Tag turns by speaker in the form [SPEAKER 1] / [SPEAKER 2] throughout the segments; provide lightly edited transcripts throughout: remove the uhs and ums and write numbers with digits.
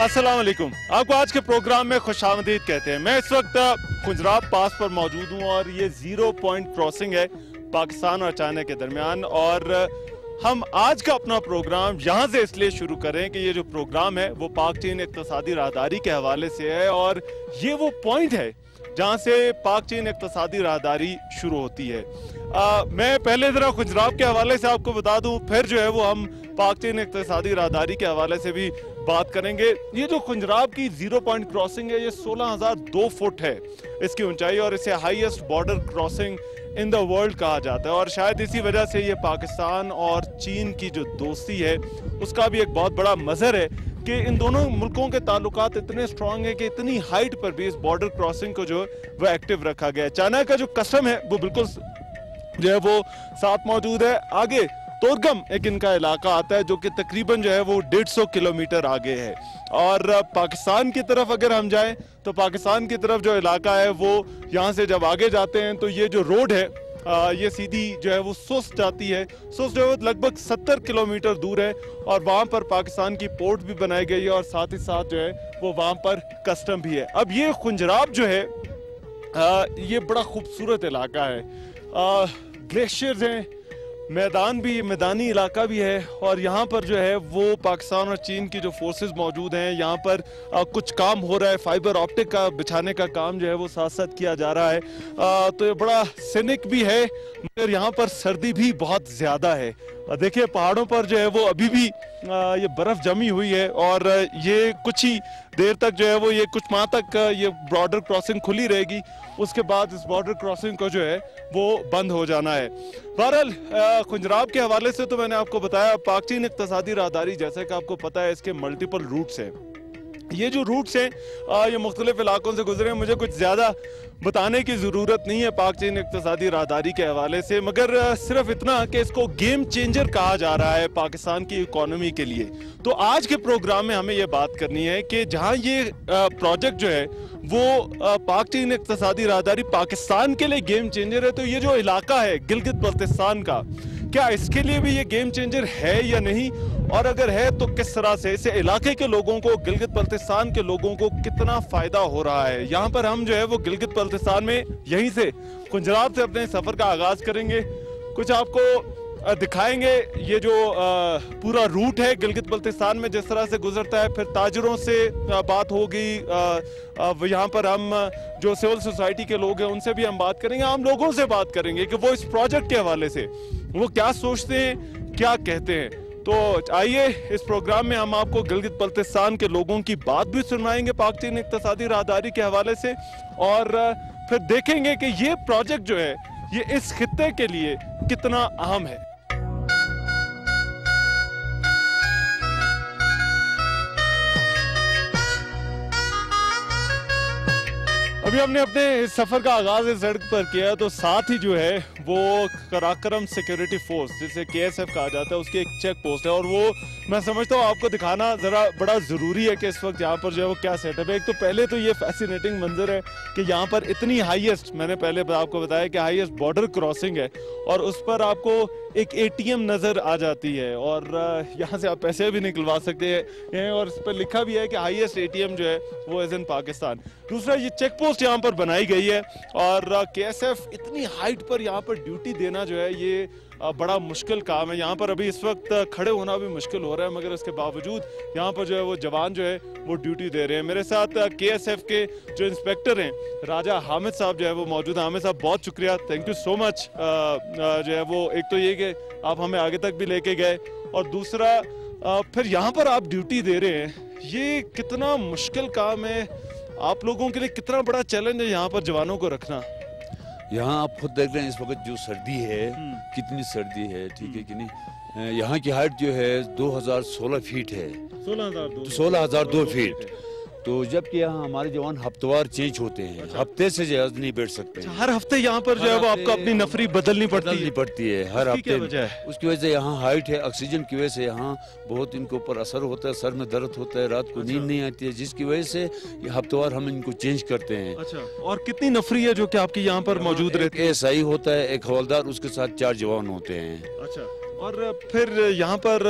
[SPEAKER 1] अस्सलाम वालेकुम। आपको आज के प्रोग्राम में खुशामदीद कहते हैं। मैं इस वक्त खुंजराब पास पर मौजूद हूँ और ये 0 पॉइंट क्रॉसिंग है पाकिस्तान और चाइना के दरमियान। और हम आज का अपना प्रोग्राम यहाँ से इसलिए शुरू करें कि ये जो प्रोग्राम है वो पाक चीन इक्तिसादी राहदारी के हवाले से है और ये वो पॉइंट है जहाँ से पाक चीन इक्तिसादी राहदारी शुरू होती है। मैं पहले ज़रा खुजराब के हवाले से आपको बता दूं, फिर जो है वो हम पाक चीन इक्तिसादी राहदारी के हवाले से भी बात करेंगे। ये जो खुजराब की 0 पॉइंट क्रॉसिंग है ये 16,002 फुट है इसकी ऊंचाई और इसे highest border crossing in the world कहा जाता है। और शायद इसी वजह से ये पाकिस्तान और चीन की जो दोस्ती है उसका भी एक बहुत बड़ा मज़हर है कि इन दोनों मुल्कों के ताल्लुकात इतने स्ट्रॉन्ग है कि इतनी हाइट पर भी इस बॉर्डर क्रॉसिंग को जो है वो एक्टिव रखा गया है। चाइना का जो कस्टम है वो बिल्कुल जो है वो साथ मौजूद है। आगे तोरगम एक इनका इलाका आता है जो कि तकरीबन जो है वो 150 किलोमीटर आगे है। और पाकिस्तान की तरफ अगर हम जाएं तो पाकिस्तान की तरफ जो इलाका है वो यहाँ से जब आगे जाते हैं तो ये जो रोड है ये सीधी जो है वो सुस्त जाती है। सुस्त जो है लगभग 70 किलोमीटर दूर है और वहाँ पर पाकिस्तान की पोर्ट भी बनाई गई है और साथ ही साथ जो है वो वहाँ पर कस्टम भी है। अब ये खुंजराब जो है ये बड़ा खूबसूरत इलाका है। ग्लेशियर्स हैं, मैदान भी, मैदानी इलाका भी है और यहाँ पर जो है वो पाकिस्तान और चीन की जो फोर्सेस मौजूद हैं यहाँ पर कुछ काम हो रहा है। फाइबर ऑप्टिक का बिछाने का काम जो है वो साथ साथ किया जा रहा है। तो ये बड़ा सीनिक भी है मगर यहाँ पर सर्दी भी बहुत ज़्यादा है। देखिए पहाड़ों पर जो है वो अभी भी ये बर्फ़ जमी हुई है और ये कुछ ही देर तक जो है वो ये कुछ माह तक ये बॉर्डर क्रॉसिंग खुली रहेगी। उसके बाद इस बॉर्डर क्रॉसिंग को जो है वो बंद हो जाना है। बहरहाल खुंजराब के हवाले से तो मैंने आपको बताया पाक चीन इक्तिसादी राहदारी जैसे कि आपको पता है इसके मल्टीपल रूट्स हैं। ये जो रूट्स हैं ये मुख्तलिफ इलाकों से गुजरे हैं। मुझे कुछ ज़्यादा बताने की ज़रूरत नहीं है पाक चीन इक्तिसादी राहदारी के हवाले से, मगर सिर्फ इतना कि इसको गेम चेंजर कहा जा रहा है पाकिस्तान की इकोनॉमी के लिए। तो आज के प्रोग्राम में हमें ये बात करनी है कि जहाँ ये प्रोजेक्ट जो है वो पाक चीन इक्तिसादी राहदारी पाकिस्तान के लिए गेम चेंजर है, तो ये जो इलाका है गिलगित बल्तिस्तान का, क्या इसके लिए भी ये गेम चेंजर है या नहीं, और अगर है तो किस तरह से इस इलाके के लोगों को, गिलगित बल्तिस्तान के लोगों को कितना फायदा हो रहा है। यहाँ पर हम जो है वो गिलगित बल्तिस्तान में यहीं से खुंजराब से अपने सफर का आगाज करेंगे। कुछ आपको दिखाएंगे ये जो पूरा रूट है गिलगित बल्तिस्तान में जिस तरह से गुजरता है। फिर ताजरों से बात होगी, यहाँ पर हम जो सिविल सोसाइटी के लोग हैं उनसे भी हम बात करेंगे, आम लोगों से बात करेंगे कि वो इस प्रोजेक्ट के हवाले से वो क्या सोचते हैं, क्या कहते हैं। तो आइए इस प्रोग्राम में हम आपको गिलगित बल्तिस्तान के लोगों की बात भी सुनाएंगे पाक चीन इक्तिसादी राहदारी के हवाले से और फिर देखेंगे कि ये प्रोजेक्ट जो है ये इस खित्ते के लिए कितना अहम है। अभी हमने अपने इस सफर का आगाज इस सड़क पर किया तो साथ ही जो है वो कराकरम सिक्योरिटी फोर्स जिसे KSF कहा जाता है उसकी एक चेक पोस्ट है और वो मैं समझता हूँ आपको दिखाना ज़रा बड़ा ज़रूरी है कि इस वक्त यहाँ पर जो है वो क्या सेटअप है। एक तो पहले तो ये फैसिनेटिंग मंजर है कि यहाँ पर इतनी हाईएस्ट, मैंने पहले आपको बताया कि हाईएस्ट बॉर्डर क्रॉसिंग है और उस पर आपको एक ATM नज़र आ जाती है और यहाँ से आप पैसे भी निकलवा सकते हैं और इस पर लिखा भी है कि हाईएस्ट ATM जो है वो इज़ इन पाकिस्तान। दूसरा ये चेक पोस्ट यहाँ पर बनाई गई है और KSF इतनी हाइट पर यहाँ पर ड्यूटी देना जो है ये बड़ा मुश्किल काम है। यहाँ पर अभी इस वक्त खड़े होना भी मुश्किल हो रहा है मगर इसके बावजूद यहाँ पर जो है वो जवान जो है वो ड्यूटी दे रहे हैं। मेरे साथ KSF के जो इंस्पेक्टर हैं राजा हामिद साहब जो है वो मौजूद हैं। हामिद साहब बहुत शुक्रिया, थैंक यू सो मच। जो है वो एक तो ये कि आप हमें आगे तक भी लेके गए और दूसरा फिर यहाँ पर आप ड्यूटी दे रहे हैं, ये कितना मुश्किल काम है आप लोगों के लिए, कितना बड़ा चैलेंज है यहाँ पर जवानों को रखना।
[SPEAKER 2] यहाँ आप खुद देख रहे हैं इस वक्त जो सर्दी है, कितनी सर्दी है, ठीक है कि नहीं। यहाँ की हाइट जो है 2016 फीट है, 16,002 फीट। तो जबकि यहाँ हमारे जवान हफ्तेवार चेंज होते हैं, हफ्ते से ज्यादा नहीं बैठ सकते।
[SPEAKER 1] हर हफ्ते यहाँ पर जो है वो आपको अपनी नफरी बदलनी पड़ती है
[SPEAKER 2] हर हफ्ते। उसकी वजह से यहाँ हाइट है, ऑक्सीजन की वजह से यहाँ बहुत इनके ऊपर असर होता है, सर में दर्द होता है, रात को नींद नहीं आती है, जिसकी वजह से ये हफ्तेवार हम इनको चेंज करते हैं।
[SPEAKER 1] अच्छा, और कितनी नफरी है जो कि आपकी यहाँ पर मौजूद रहती है?
[SPEAKER 2] SI होता है, एक हवलदार, उसके साथ 4 जवान होते हैं।
[SPEAKER 1] अच्छा, اور پھر یہاں پر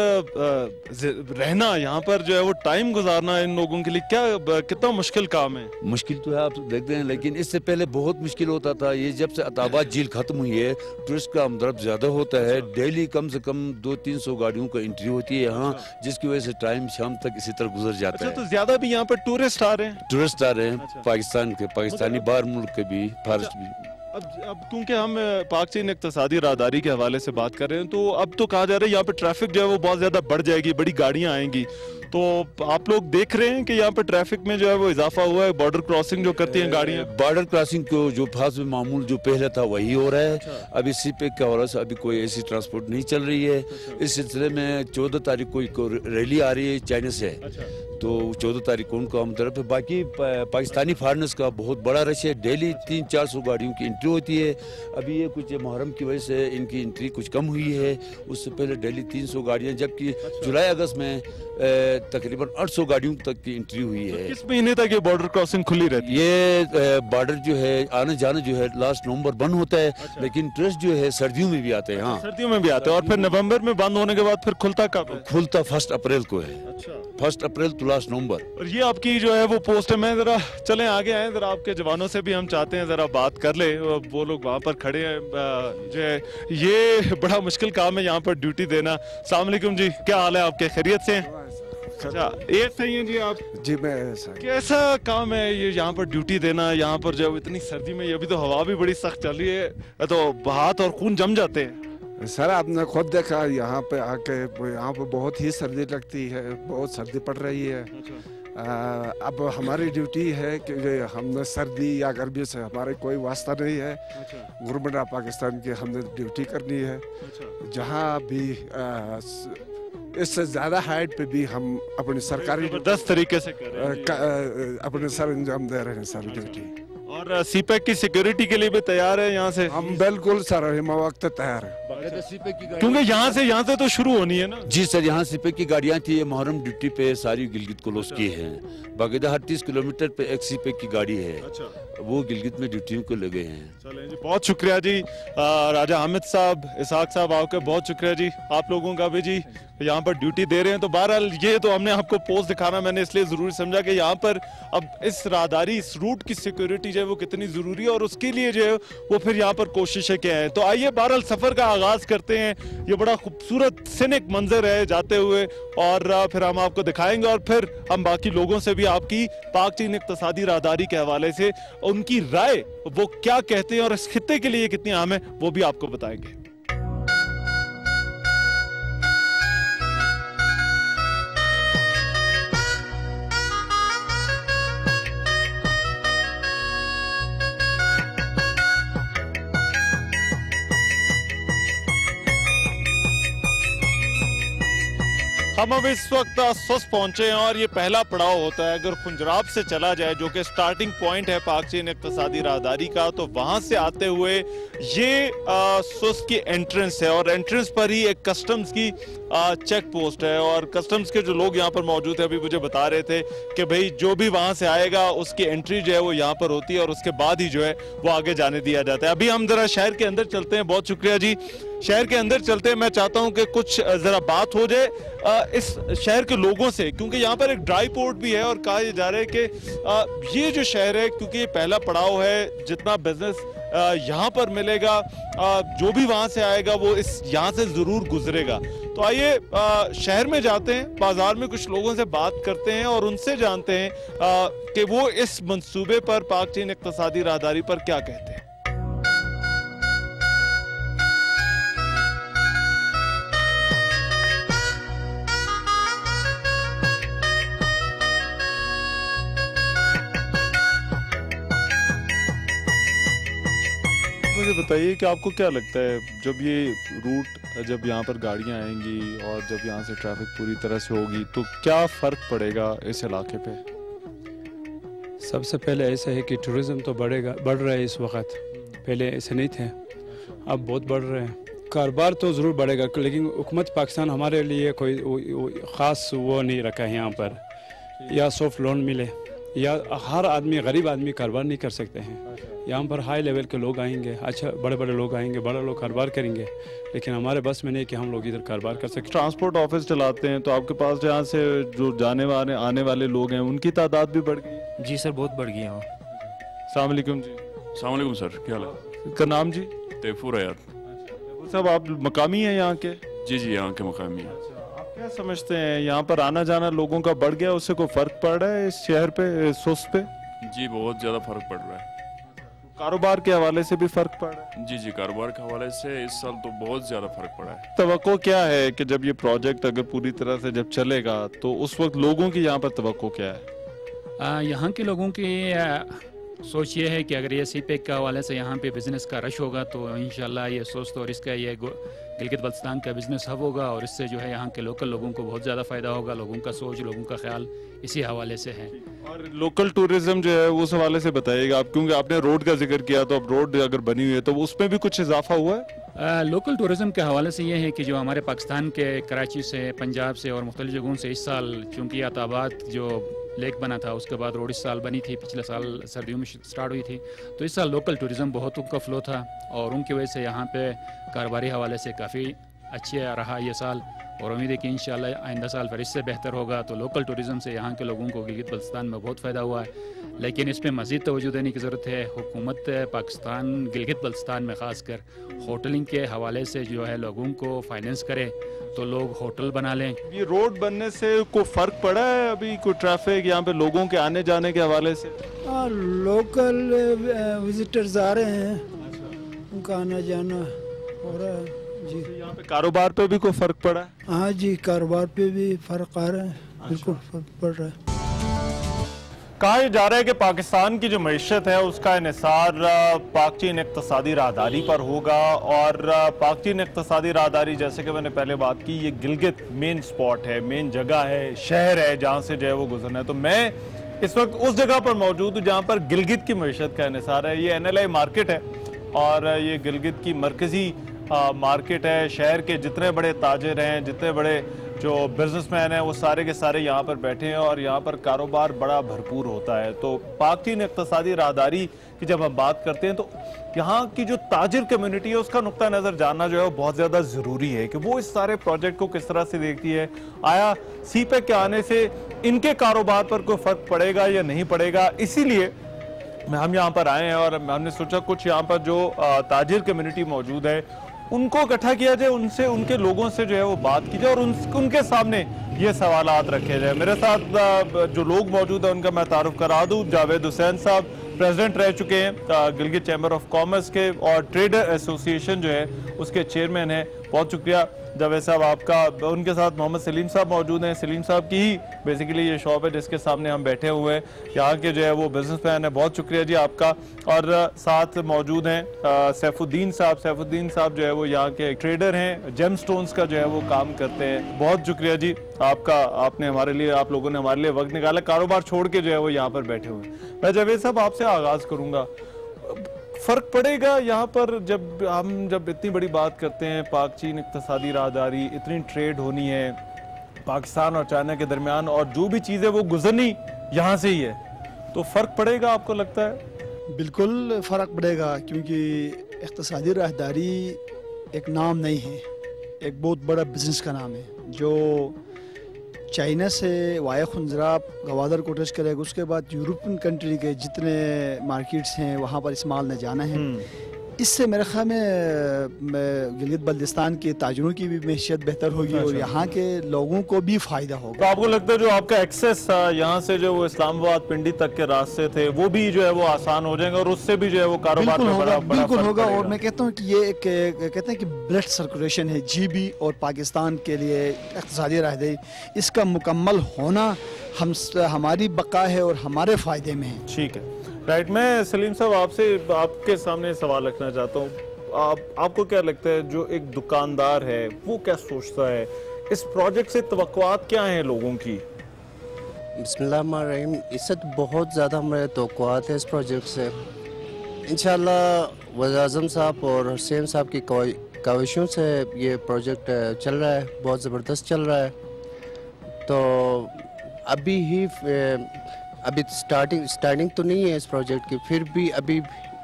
[SPEAKER 1] رہنا, یہاں پر جو ہے وہ ٹائم گزارنا ان لوگوں کے لیے کتنا مشکل کام ہے؟
[SPEAKER 2] مشکل تو ہے, آپ دیکھتے ہیں, لیکن اس سے پہلے بہت مشکل ہوتا تھا. یہ جب سے عطاباد جھیل ختم ہوئی ہے, ٹورسٹ کا آمد و رفت زیادہ ہوتا ہے. ڈیلی کم سے کم 200-300 گاڑیوں کا انٹری ہوتی ہے یہاں, جس کی وجہ سے ٹائم شام تک اسی طرح گزر جاتا ہے.
[SPEAKER 1] تو زیادہ بھی یہاں پر ٹورسٹ آ رہے ہیں؟
[SPEAKER 2] ٹورسٹ آ رہے ہیں پاکستان کے, پاکستانی باہر ملک کے بھی, فارسٹ بھی.
[SPEAKER 1] اب کیونکہ ہم پاک چین اقتصادی راہداری کے حوالے سے بات کر رہے ہیں, تو اب تو کہا جا رہا ہے یہاں پہ ٹریفک جو ہے وہ بہت زیادہ بڑھ جائے گی, بڑی گاڑیاں آئیں گی. تو آپ لوگ دیکھ رہے ہیں کہ یہاں پہ ٹریفک میں جو ہے وہ اضافہ ہوا ہے, بارڈر کراسنگ جو کرتی ہیں گاڑیاں؟
[SPEAKER 2] بارڈر کراسنگ کو جو خاص معمول جو پہلے تھا وہی ہو رہا ہے. ابھی سی پیک کا حوالے سے ابھی کوئی ایسی ٹرانسپورٹ نہیں چل رہی ہے. اس سلسلے میں 14 تاریخ کو ایک ریلی آ رہی ہے چائنا سے, تو 14 تاریخ کو ان کو ہم طرف ہے. باقی پاکستانی فارنرز کا بہت بڑا رش ہے, ڈیلی 300-400 گاڑیوں کی انٹری ہوتی ہے. ابھی یہ کچھ محرم کی وجہ سے ان کی انٹری کچھ کم ہوئی ہے, اس سے پہلے ڈیلی 300 گاڑیاں, جبکہ جولائی اگست میں تقریباً 800 گاڑیوں تک کی انٹری ہوئی ہے.
[SPEAKER 1] کس مہینے تک یہ بارڈر کراسنگ کھلی رہتی ہے؟
[SPEAKER 2] یہ بارڈر جو ہے آنا جانا جو ہے لاسٹ نومبر بند ہوتا ہے, لیکن ٹورسٹ جو ہے سردیوں میں بھی آتے ہیں. ہاں
[SPEAKER 1] سردیوں میں بھی آتے ہیں. اور پھر نومبر میں بند ہونے کے بعد پھر کھلتا کب ہے؟
[SPEAKER 2] کھلتا 1 اپریل کو ہے. 1 اپریل تو لاسٹ نومبر.
[SPEAKER 1] اور یہ آپ کی جو ہے وہ پوسٹ ہے. میں ذرا چلیں آگے آئیں, ذرا آپ کے جوانوں سے بھی ہم چاہتے ہیں ذرا بات کر لیں. وہ لوگ وہاں پر کھڑے ہیں, جو ہے یہ بڑا مشکل کام ہے یہاں پر ڈیوٹی دینا. السلام علیکم جی, کیا حال ہے آپ کے, خیریت سے ہیں؟ اچھا, یہ صحیح ہے جی آپ؟
[SPEAKER 3] جی میں
[SPEAKER 1] کیسا کام ہے یہ یہاں پر ڈیوٹی دینا, یہاں پر جو اتنی سردی میں, یہ ابھی تو ہوا بھی بڑی سخت چل رہی ہے, تو ہاتھ اور خون جم جاتے ہیں.
[SPEAKER 3] سر آپ نے خود دیکھا یہاں پہ آ کے, یہاں پہ بہت ہی سردی لگتی ہے, بہت سردی پڑ رہی ہے. اب ہماری ڈیوٹی ہے کہ ہم نے سردی یا گرمی سے ہمارے کوئی واسطہ نہیں ہے. گورنمنٹ آف پاکستان کی ہم نے ڈیوٹی کرنی ہے. جہاں بھی اس سے زیادہ ہائٹ پہ بھی ہم اپنی سرکاری
[SPEAKER 1] 10 طریقے سے
[SPEAKER 3] اپنے سر انجام دے رہے ہیں سر ڈیوٹی.
[SPEAKER 1] اور سی پیک کی سیکیورٹی کے لیے بھی تیار ہے یہاں سے؟
[SPEAKER 3] ہم بالکل سر ہم وقت تیار ہیں,
[SPEAKER 1] کیونکہ یہاں سے تو شروع ہونی ہے نا.
[SPEAKER 2] جی سر, یہاں سی پیک کی گاڑیاں تھی, یہ محرم ڈیوٹی پہ ساری گلگت کلوز کی ہیں. باقاعدہ ہر 30 کلومیٹر پہ ایک سی پیک کی گاڑی ہے, وہ گلگت میں ڈیوٹیوں کو لگے ہیں.
[SPEAKER 1] چلیں جی, بہت شکریہ جی راجہ حامد صاحب, اسحاق صاحب, آپ کا بہت شکریہ جی. آپ لوگوں کا بھی جی, یہاں پر ڈیوٹی دے رہے ہیں. تو بہرحال یہ تو ہم نے آپ کو پوسٹ دکھانا میں نے اس لیے ضروری سمجھا کہ یہاں پر اب اس راہداری, اس روٹ کی سیکیورٹی جو ہے وہ کتنی ضروری ہے, اور اس کے لیے جو ہے وہ پھر یہاں پر کوششیں کیا ہیں. تو آئیے بہرحال سفر کا آغاز کرتے ہیں. یہ بڑا خوبصورت سینک منظر ہے جاتے ہوئے, اور پھر ہم آپ کو دکھائیں گے, اور پھر ہم باقی لوگوں سے بھی آپ کی پاک چین اقتصادی راہداری کے حوالے سے ان کی رائے وہ کیا کہتے ہیں اور اس خطے کے لیے کتنی اہم ہے وہ بھی آپ کو بتائیں گے. ہم اب اس وقت سوس پہنچے ہیں, اور یہ پہلا پڑاؤ ہوتا ہے اگر خنجراب سے چلا جائے, جو کہ سٹارٹنگ پوائنٹ ہے پاک چین اقتصادی راہداری کا, تو وہاں سے آتے ہوئے یہ سوس کی انٹرنس ہے, اور انٹرنس پر ہی ایک کسٹمز کی چیک پوسٹ ہے. اور کسٹمز کے جو لوگ یہاں پر موجود ہیں ابھی مجھے بتا رہے تھے کہ بھئی جو بھی وہاں سے آئے گا اس کی انٹری جو ہے وہ یہاں پر ہوتی ہے, اور اس کے بعد ہی جو ہے وہ آگے جانے دیا جاتا ہے. ابھی ہم ذرا شہر کے اندر چلتے ہیں. بہت شکریہ جی, شہر کے اندر چلتے ہیں. میں چاہتا ہوں کہ کچھ ذرا بات ہو جائے اس شہر کے لوگوں سے, کیونکہ یہاں پر ایک ڈرائی پورٹ بھی ہے, اور کہا جا رہا ہے کہ یہ جو شہر ہے, کیونکہ یہ پہلا پڑاؤ ہے, جتنا بزنس یہاں پر ملے گا, جو بھی وہاں سے آئے گا وہ یہاں سے ضرور گزرے گا. تو آئیے شہر میں جاتے ہیں, بازار میں کچھ لوگوں سے بات کرتے ہیں, اور ان سے جانتے ہیں کہ وہ اس منصوبے پر, پاک چین اقتصادی راہداری پر کیا کہتے ہیں. مجھے بتائیے کہ آپ کو کیا لگتا ہے, جب یہ روٹ, جب یہاں پر گاڑیاں آئیں گی اور جب یہاں سے ٹریفک پوری طرح سے ہوگی, تو کیا فرق پڑے گا اس علاقے پہ؟
[SPEAKER 4] سب سے پہلے ایسا ہے کہ ٹورزم تو بڑھ رہا ہے اس وقت, پہلے ایسے نہیں تھے, اب بہت بڑھ رہے ہیں. کاروبار تو ضرور بڑھے گا, لیکن حکومت پاکستان ہمارے لیے کوئی خاص وہ نہیں رکھا ہے یہاں پر, یا سافٹ لون ملے, या हर आदमी, गरीब आदमी कारोबार नहीं कर सकते हैं। यहाँ पर हाई लेवल के लोग आएंगे, अच्छा बड़े बड़े लोग आएंगे, बड़े लोग कारोबार करेंगे, लेकिन हमारे बस में नहीं कि हम लोग इधर कारोबार कर सकें।
[SPEAKER 1] ट्रांसपोर्ट ऑफिस चलाते हैं, तो आपके पास यहाँ से जो आने वाले लोग हैं उनकी तादाद भी बढ़ गई?
[SPEAKER 5] जी सर, बहुत बढ़ गई है।
[SPEAKER 1] अस्सलाम वालेकुम जी।
[SPEAKER 6] अस्सलाम वालेकुम सर, क्या हाल है?
[SPEAKER 1] इसका नाम जी?
[SPEAKER 6] तैफूर हयात।
[SPEAKER 1] तैफूर साहब, आप मकामी हैं यहाँ के?
[SPEAKER 6] जी जी, यहाँ के मकामी हैं।
[SPEAKER 1] आप क्या समझते हैं, यहाँ पर आना जाना लोगों का बढ़ गया, उससे कोई फर्क पड़ रहा है इस शहर पे, इस सोच पे?
[SPEAKER 6] जी, बहुत ज़्यादा फ़र्क पड़ रहा है।
[SPEAKER 1] कारोबार के हवाले से भी फर्क पड़ रहा है?
[SPEAKER 6] जी जी, कारोबार के हवाले से इस साल तो बहुत ज़्यादा फ़र्क पड़ा है।
[SPEAKER 1] तवक्को क्या है कि जब ये प्रोजेक्ट अगर पूरी तरह से जब चलेगा तो उस वक्त लोगों की यहाँ पर तवक्को क्या है?
[SPEAKER 5] यहाँ के लोगों की सोच ये है कि अगर ये सीपेक के हवाले से यहाँ पे बिज़नेस का रश होगा तो इंशाल्लाह ये सोच और इसका ये गिलगित बल्तिस्तान का बिज़नेस हब होगा, और इससे जो है यहाँ के लोकल लोगों को बहुत ज़्यादा फ़ायदा होगा। लोगों का सोच, लोगों का ख्याल इसी हवाले से है।
[SPEAKER 1] और लोकल टूरिज्म जो है उस हवाले से बताइएगा आप, क्योंकि आपने रोड का जिक्र किया, तो अब रोड अगर बनी हुई है तो उसमें भी कुछ इजाफा हुआ है?
[SPEAKER 5] लोकल टूरिज़म के हवाले से ये है कि जो हमारे पाकिस्तान के कराची से, पंजाब से और मुख्तलिफ जगहों से इस साल, चूँकि अताबाद जो लेक बना था उसके बाद रोड इस साल बनी थी, पिछले साल सर्दियों में स्टार्ट हुई थी, तो इस साल लोकल टूरिज़म बहुत उनका फ़्लो था और उनकी वजह से यहाँ पे कारोबारी हवाले से काफ़ी अच्छा रहा ये साल, और उम्मीद है कि इंशाल्लाह आइंदा साल फिर इससे बेहतर होगा। तो लोकल टूरिज़म से यहाँ के लोगों को गिलगित बल्तिस्तान में बहुत फ़ायदा हुआ है, लेकिन इस पर मज़ीद तवज्जो देने की ज़रूरत है। हुकूमत पाकिस्तान गिलगित बल्तिस्तान में ख़ासकर होटलिंग के हवाले से जो है लोगों को फाइनेंस करे तो लोग होटल बना लें।
[SPEAKER 1] ये रोड बनने से कोई फ़र्क पड़ा है अभी, कोई ट्रैफिक यहाँ पे लोगों के आने जाने के हवाले से?
[SPEAKER 7] लोकल विजिटर्स आ रहे हैं, उनका आना जाना हो रहा है जी।
[SPEAKER 1] यहाँ पे कारोबार पे भी कोई फ़र्क पड़ा है?
[SPEAKER 7] हाँ जी, कारोबार पे भी फ़र्क आ रहा है, बिल्कुल फ़र्क पड़ रहा है।
[SPEAKER 1] कहा जा रहा है कि पाकिस्तान की जो मईशत है उसका इन्हिसार पाक चीन इक़्तिसादी राहदारी पर होगा, और पाक चीन इक़्तिसादी राहदारी, जैसे कि मैंने पहले बात की, ये गिलगित मेन स्पॉट है, मेन जगह है, शहर है जहाँ से जो है वो गुजरना है। तो मैं इस वक्त उस जगह पर मौजूद हूँ जहाँ पर गिलगित की मईशत का इन्हिसार है। ये NLI मार्केट है और ये गिलगित की मरकज़ी मार्केट है। शहर के जितने बड़े ताजिर हैं, जितने बड़े जो बिजनेसमैन हैं, वो सारे के सारे यहाँ पर बैठे हैं और यहाँ पर कारोबार बड़ा भरपूर होता है। तो पाक चीन इक़्तिसादी राहदारी की जब हम बात करते हैं तो यहाँ की जो ताजिर कम्युनिटी है उसका नुक्ता नज़र जानना जो है वो बहुत ज़्यादा ज़रूरी है कि वो इस सारे प्रोजेक्ट को किस तरह से देखती है। आया सीपेक के आने से इनके कारोबार पर कोई फ़र्क पड़ेगा या नहीं पड़ेगा, इसीलिए हम यहाँ पर आए हैं और हमने सोचा कुछ यहाँ पर जो ताजिर कम्युनिटी मौजूद है उनको इकट्ठा किया जाए, उनसे, उनके लोगों से जो है वो बात की जाए और उनके सामने ये सवालात रखे जाए। मेरे साथ जो लोग मौजूद हैं उनका मैं तारुफ करा दूँ। जावेद हुसैन साहब प्रेसिडेंट रह चुके हैं गिलगित चैम्बर ऑफ कॉमर्स के, और ट्रेडर एसोसिएशन जो है उसके चेयरमैन हैं। बहुत शुक्रिया जावेद साहब आपका। उनके साथ मोहम्मद सलीम साहब मौजूद हैं। सलीम साहब की ही बेसिकली ये शॉप है जिसके सामने हम बैठे हुए हैं, यहाँ के जो है वो बिजनेसमैन है। बहुत शुक्रिया जी आपका। और साथ मौजूद हैं सैफुद्दीन साहब। सैफुद्दीन साहब जो है वो यहाँ के ट्रेडर हैं, जेम स्टोन्स का जो है वो काम करते हैं। बहुत शुक्रिया जी आपका, आपने हमारे लिए, आप लोगों ने हमारे लिए वक्त निकाला, कारोबार छोड़ के जो है वो यहाँ पर बैठे हुए हैं। मैं जावेद साहब आपसे आगाज़ करूँगा, फर्क पड़ेगा यहाँ पर जब इतनी बड़ी बात करते हैं, पाक चीन इक़्तिसादी राहदारी, इतनी ट्रेड होनी है पाकिस्तान और चाइना के दरमियान, और जो भी चीज़ें वो गुजरनी यहाँ से ही है, तो फ़र्क पड़ेगा आपको लगता है?
[SPEAKER 7] बिल्कुल फ़र्क पड़ेगा, क्योंकि इक़्तिसादी राहदारी एक नाम नहीं है, एक बहुत बड़ा बिज़नेस का नाम है जो चाइना से वाया खुंजराब गवादर को टच करेगा। उसके बाद यूरोपियन कंट्री के जितने मार्केट्स हैं वहाँ पर इस माल ने जाना है। इससे मेरे ख्याल में गिलगित बल्तिस्तान के ताजिरों की भी मैशियत बेहतर होगी और यहाँ के लोगों को भी फ़ायदा होगा।
[SPEAKER 1] तो आपको लगता है जो आपका एक्सेस था यहाँ से जो वो इस्लामाबाद पिंडी तक के रास्ते थे वो भी जो है वो आसान हो जाएंगे और उससे भी जो है वो कारोबार में बड़ा
[SPEAKER 7] बिल्कुल होगा। और मैं कहता हूँ कि ये एक कहते हैं कि ब्लड सर्कुलेशन है GB और पाकिस्तान के लिए इक़्तिसादी राहदारी, इसका मुकम्मल होना हमारी बका है और हमारे फ़ायदे में है।
[SPEAKER 1] ठीक है, राइट। मैं सलीम साहब आपके सामने सवाल रखना चाहता हूँ। आपको क्या लगता है जो एक दुकानदार है वो क्या सोचता है, इस प्रोजेक्ट से तवक्कुआत क्या हैं लोगों की?
[SPEAKER 8] बिस्मिल्लाहिर्रहमानिर्रहीम, इससे तो बहुत ज़्यादा हमारे तवक्कुआत है इस प्रोजेक्ट से। इंशाल्लाह वज़ीर-ए-आज़म साहब और हुसैन साहब की काविशों से ये प्रोजेक्ट चल रहा है, बहुत ज़बरदस्त चल रहा है। तो अभी ही ابھی سٹارٹنگ تو نہیں ہے اس پروجیکٹ کی, پھر بھی ابھی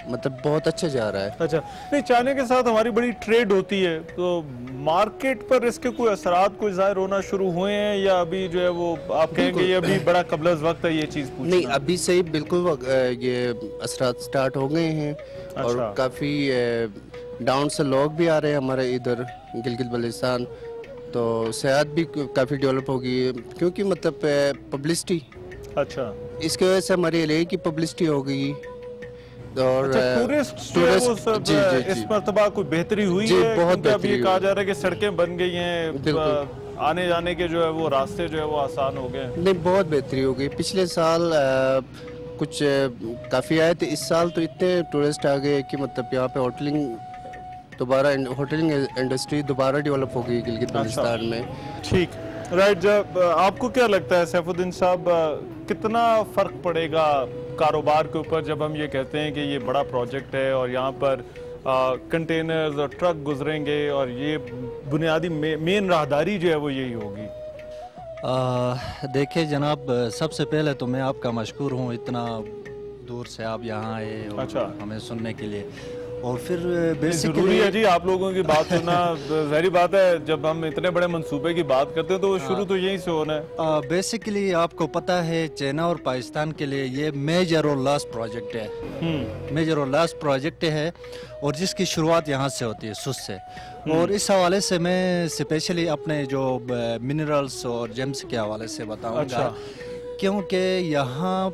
[SPEAKER 8] مطلب بہت اچھا جا رہا ہے.
[SPEAKER 1] اچھا, نہیں چائنا کے ساتھ ہماری بڑی ٹریڈ ہوتی ہے, تو مارکیٹ پر اس کے کوئی اثرات کوئی ظاہر ہونا شروع ہوئے ہیں یا ابھی جو ہے وہ آپ کہیں گے یہ ابھی بڑا قبل از وقت ہے یہ چیز پوچھنا؟
[SPEAKER 8] نہیں, ابھی سے ہی بالکل یہ اثرات سٹارٹ ہو گئے ہیں, اور کافی ڈاؤن سے لوگ بھی آ رہے ہیں ہمارے ادھر گلگت بلتستان, تو صحت بھی کافی ڈیولپ ہوگی کیونکہ مطلب پبلسٹی.
[SPEAKER 1] اچھا,
[SPEAKER 8] اس کی وجہ سے ہماری علاقے کی پبلسٹی ہو گئی, اور
[SPEAKER 1] ٹورسٹ اس مرتبہ کوئی بہتری ہوئی ہے؟
[SPEAKER 8] بہت
[SPEAKER 1] ابھی یہ کہا جا رہا ہے کہ سڑکیں بن گئی ہیں, آنے جانے کے جو ہے وہ راستے جو ہے وہ آسان ہو گئے ہیں.
[SPEAKER 8] نہیں, بہت بہتری ہو گئی. پچھلے سال کچھ کافی آئے تھے, اس سال تو اتنے ٹورسٹ آ گئے کہ مطلب یہاں پہ ہوٹلنگ انڈسٹری دوبارہ ڈیولپ ہو گئی گلگت بلتستان میں.
[SPEAKER 1] ٹھیک, رائٹ. آپ کو کیا لگتا ہے سیف الدین صاحب, کتنا فرق پڑے گا کاروبار کے اوپر جب ہم یہ کہتے ہیں کہ یہ بڑا پروجیکٹ ہے اور یہاں پر کنٹینرز اور ٹرک گزریں گے اور یہ بنیادی مین راہداری جو ہے وہ یہی ہوگی؟
[SPEAKER 9] دیکھیں جناب, سب سے پہلے تو میں آپ کا مشکور ہوں, اتنا دور سے آپ یہاں آئے اور ہمیں سننے کے لیے. اور پھر
[SPEAKER 1] ضروری ہے جی آپ لوگوں کی بات سننا, ظاہری بات ہے جب ہم اتنے بڑے منصوبے کی بات کرتے ہیں تو شروع تو یہیں سے ہونا ہے.
[SPEAKER 9] بیسیکلی آپ کو پتہ ہے چائنا اور پاکستان کے لیے یہ میجر اور لاسٹ پروجیکٹ ہے, میجر اور لاسٹ پروجیکٹ ہے, اور جس کی شروعات یہاں سے ہوتی ہے, سوس سے. اور اس حوالے سے میں اسپیشلی اپنے جو منرلز اور جیمز کے حوالے سے بتاؤں گا, کیونکہ یہاں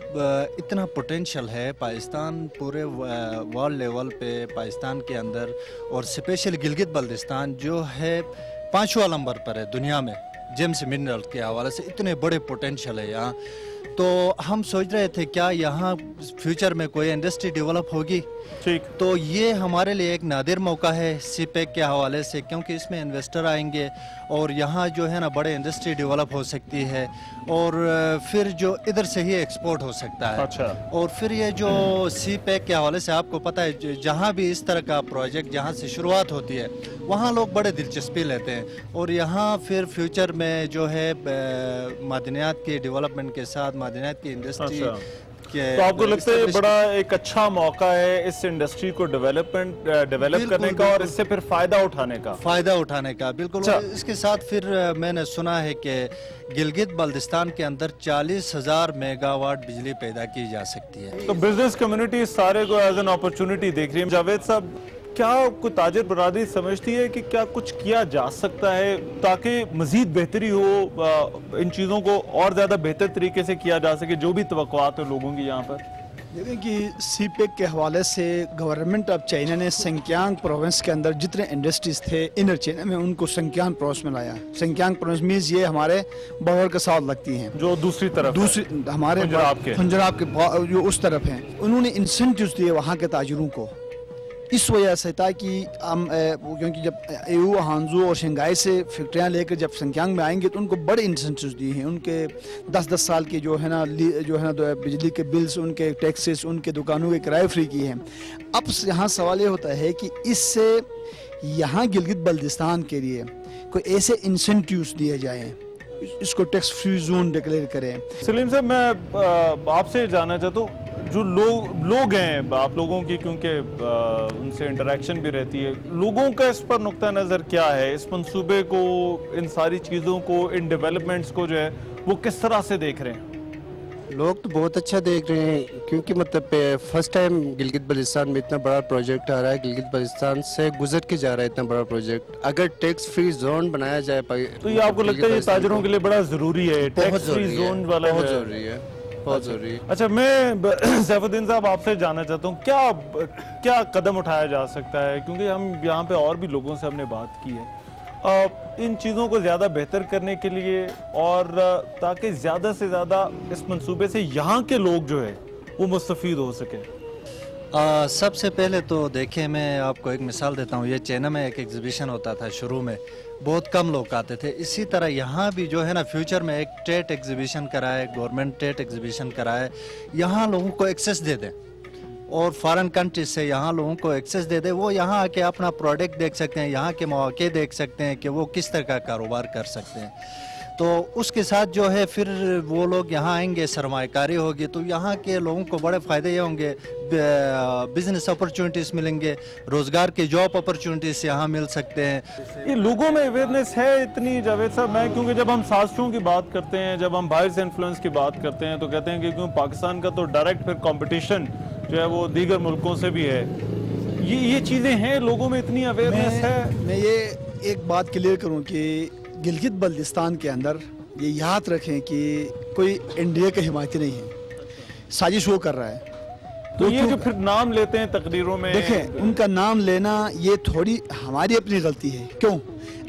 [SPEAKER 9] اتنا پوٹینشل ہے. پاکستان پورے ورلڈ لیول پہ پاکستان کے اندر, اور اسپیشلی گلگت بلتستان جو ہے 5واں نمبر پر ہے دنیا میں جیمز منرل کے حوالے سے. اتنے بڑے پوٹینشل ہے یہاں. تو ہم سوچ رہے تھے کیا یہاں فیوچر میں کوئی انڈسٹری ڈیولپ ہوگی. تو یہ ہمارے لیے ایک نادر موقع ہے سی پیک کے حوالے سے, کیونکہ اس میں انویسٹر آئیں گے اور یہاں جو ہے نا بڑے انڈسٹری ڈیولپ ہو سکتی ہے, اور پھر جو ادھر سے ہی ایکسپورٹ ہو سکتا ہے. اور پھر یہ جو سی پیک کے حوالے سے آپ کو پتہ ہے جہاں بھی اس طرح کا پروجیکٹ جہاں سے شروعات ہوتی ہے وہاں لوگ بڑے دلچسپی لیتے ہیں, اور یہاں پھر فیوچر میں جو ہے معدنیات کے ڈیولپمنٹ کے ساتھ معدنیات کی انڈسٹری.
[SPEAKER 1] تو آپ کو لگتا ہے یہ بڑا ایک اچھا موقع ہے اس انڈسٹری کو ڈیولپ کرنے کا اور اس سے پھر فائدہ اٹھانے کا؟
[SPEAKER 9] بالکل. اس کے ساتھ پھر میں نے سنا ہے کہ گلگت بلتستان کے اندر 40,000 میگا واٹ بجلی پیدا کی جا سکتی ہے.
[SPEAKER 1] تو بزنس کمیونٹی اس سارے کو ایز این اپرچونٹی دیکھ رہی ہے. جاوید صاحب, کیا کوئی تاجر برادری سمجھتی ہے کہ کیا کچھ کیا جا سکتا ہے تاکہ مزید بہتری ہو, ان چیزوں کو اور زیادہ بہتر طریقے سے کیا جا سکے, جو بھی توقعات ہیں لوگوں کی یہاں پر؟
[SPEAKER 7] دیکھیں کہ سی پیک کے حوالے سے گورنمنٹ آف چائنا نے سنکیانگ پروونس کے اندر جتنے انڈسٹریز تھے انر چائنا میں ان کو سنکیانگ پروونس میں لایا. سنکیانگ پروونس مینز یہ ہمارے بارڈر کے ساتھ لگتی ہیں,
[SPEAKER 1] جو دوسری طرف
[SPEAKER 7] ہمارے پنجاب کے جو اس طرف ہیں. انہوں نے انسینٹیوز دیے وہاں کے تاجروں کو اس وجہ سے, تاکہ ہم کیونکہ جب ایو ہانزو اور شنگھائی سے فیکٹریاں لے کر جب سنکیانگ میں آئیں گے تو ان کو بڑے انسینٹیوز دیے ہیں. ان کے 10 سال کے جو ہے نا بجلی کے بلز, ان کے ٹیکسز, ان کے دکانوں کے کرائے فری کیے ہیں. اب یہاں سوال یہ ہوتا ہے کہ اس سے یہاں گلگت بلتستان کے لیے کوئی ایسے انسینٹیوز دیے جائیں, اس کو ٹیکس فری زون ڈکلیئر کریں.
[SPEAKER 1] سلیم صاحب, میں آپ سے جاننا چاہتا ہوں, جو لوگ ہیں آپ لوگوں کی, کیونکہ ان سے انٹریکشن بھی رہتی ہے, لوگوں کا اس پر نقطہ نظر کیا ہے؟ اس منصوبے کو, ان ساری چیزوں کو, ان ڈیولپمنٹس کو جو ہے وہ کس طرح سے دیکھ رہے ہیں؟
[SPEAKER 8] لوگ تو بہت اچھا دیکھ رہے ہیں, کیونکہ مطلب فرسٹ ٹائم گلگت بلتستان میں اتنا بڑا پروجیکٹ آ رہا ہے. گلگت بلتستان سے گزر کے جا رہا ہے اتنا بڑا پروجیکٹ. اگر ٹیکس فری زون بنایا جائے تو
[SPEAKER 1] یہ آپ کو لگتا ہے یہ تاجروں کے لیے بڑا ضروری ہے؟ ٹیکس فری زون والا
[SPEAKER 8] بہت ضروری ہے, بہت ضروری ہے.
[SPEAKER 1] اچھا, میں سیف الدین صاحب آپ سے جاننا چاہتا ہوں کیا قدم اٹھایا جا سکتا ہے, کیونکہ ہم یہاں پہ اور بھی لوگوں سے ہم نے بات کی ہے, ان چیزوں کو زیادہ بہتر کرنے کے لیے, اور تاکہ زیادہ سے زیادہ اس منصوبے سے یہاں کے لوگ جو ہے وہ مستفید ہو سکیں.
[SPEAKER 9] سب سے پہلے تو دیکھیں, میں آپ کو ایک مثال دیتا ہوں. یہ چائنا میں ایک ایگزیبیشن ہوتا تھا شروع میں, بہت کم لوگ آتے تھے. اسی طرح یہاں بھی جو ہے نا فیوچر میں ایک ٹریڈ ایگزیبیشن کرائے, گورنمنٹ ٹریڈ ایگزیبیشن کرائے, یہاں لوگوں کو ایکسیس دے دیں, اور فارن کنٹریز سے یہاں لوگوں کو ایکسیس دے دے. وہ یہاں آ کے اپنا پروڈکٹ دیکھ سکتے ہیں, یہاں کے مواقع دیکھ سکتے ہیں کہ وہ کس طرح کا کاروبار کر سکتے ہیں. तो उसके साथ जो है फिर वो लोग यहाँ आएंगे, सरमायाकारी होगी, तो यहाँ के लोगों को बड़े फ़ायदे ये होंगे, बिजनेस अपॉर्चुनिटीज़ मिलेंगे, रोज़गार के जॉब अपॉर्चुनिटीज़ यहाँ मिल सकते हैं।
[SPEAKER 1] ये लोगों में अवेयरनेस है इतनी जावेद साहब? मैं क्योंकि जब हम साजिशों की बात करते हैं, जब हम बाहर से इन्फ्लुएंस की बात करते हैं, तो कहते हैं कि क्यों पाकिस्तान का तो डायरेक्ट फिर कंपटीशन जो है वो दीगर मुल्कों से भी है। ये चीज़ें हैं, लोगों में इतनी अवेयरनेस है।
[SPEAKER 7] मैं ये एक बात क्लियर करूँ कि गिलगित बल्तिस्तान के अंदर ये याद रखें कि कोई इंडिया का हिमायती नहीं है, साजिश वो कर रहा है।
[SPEAKER 1] तो ये जो फिर नाम लेते हैं तकरीरों में,
[SPEAKER 7] देखें उनका नाम लेना ये थोड़ी हमारी अपनी गलती है। क्यों?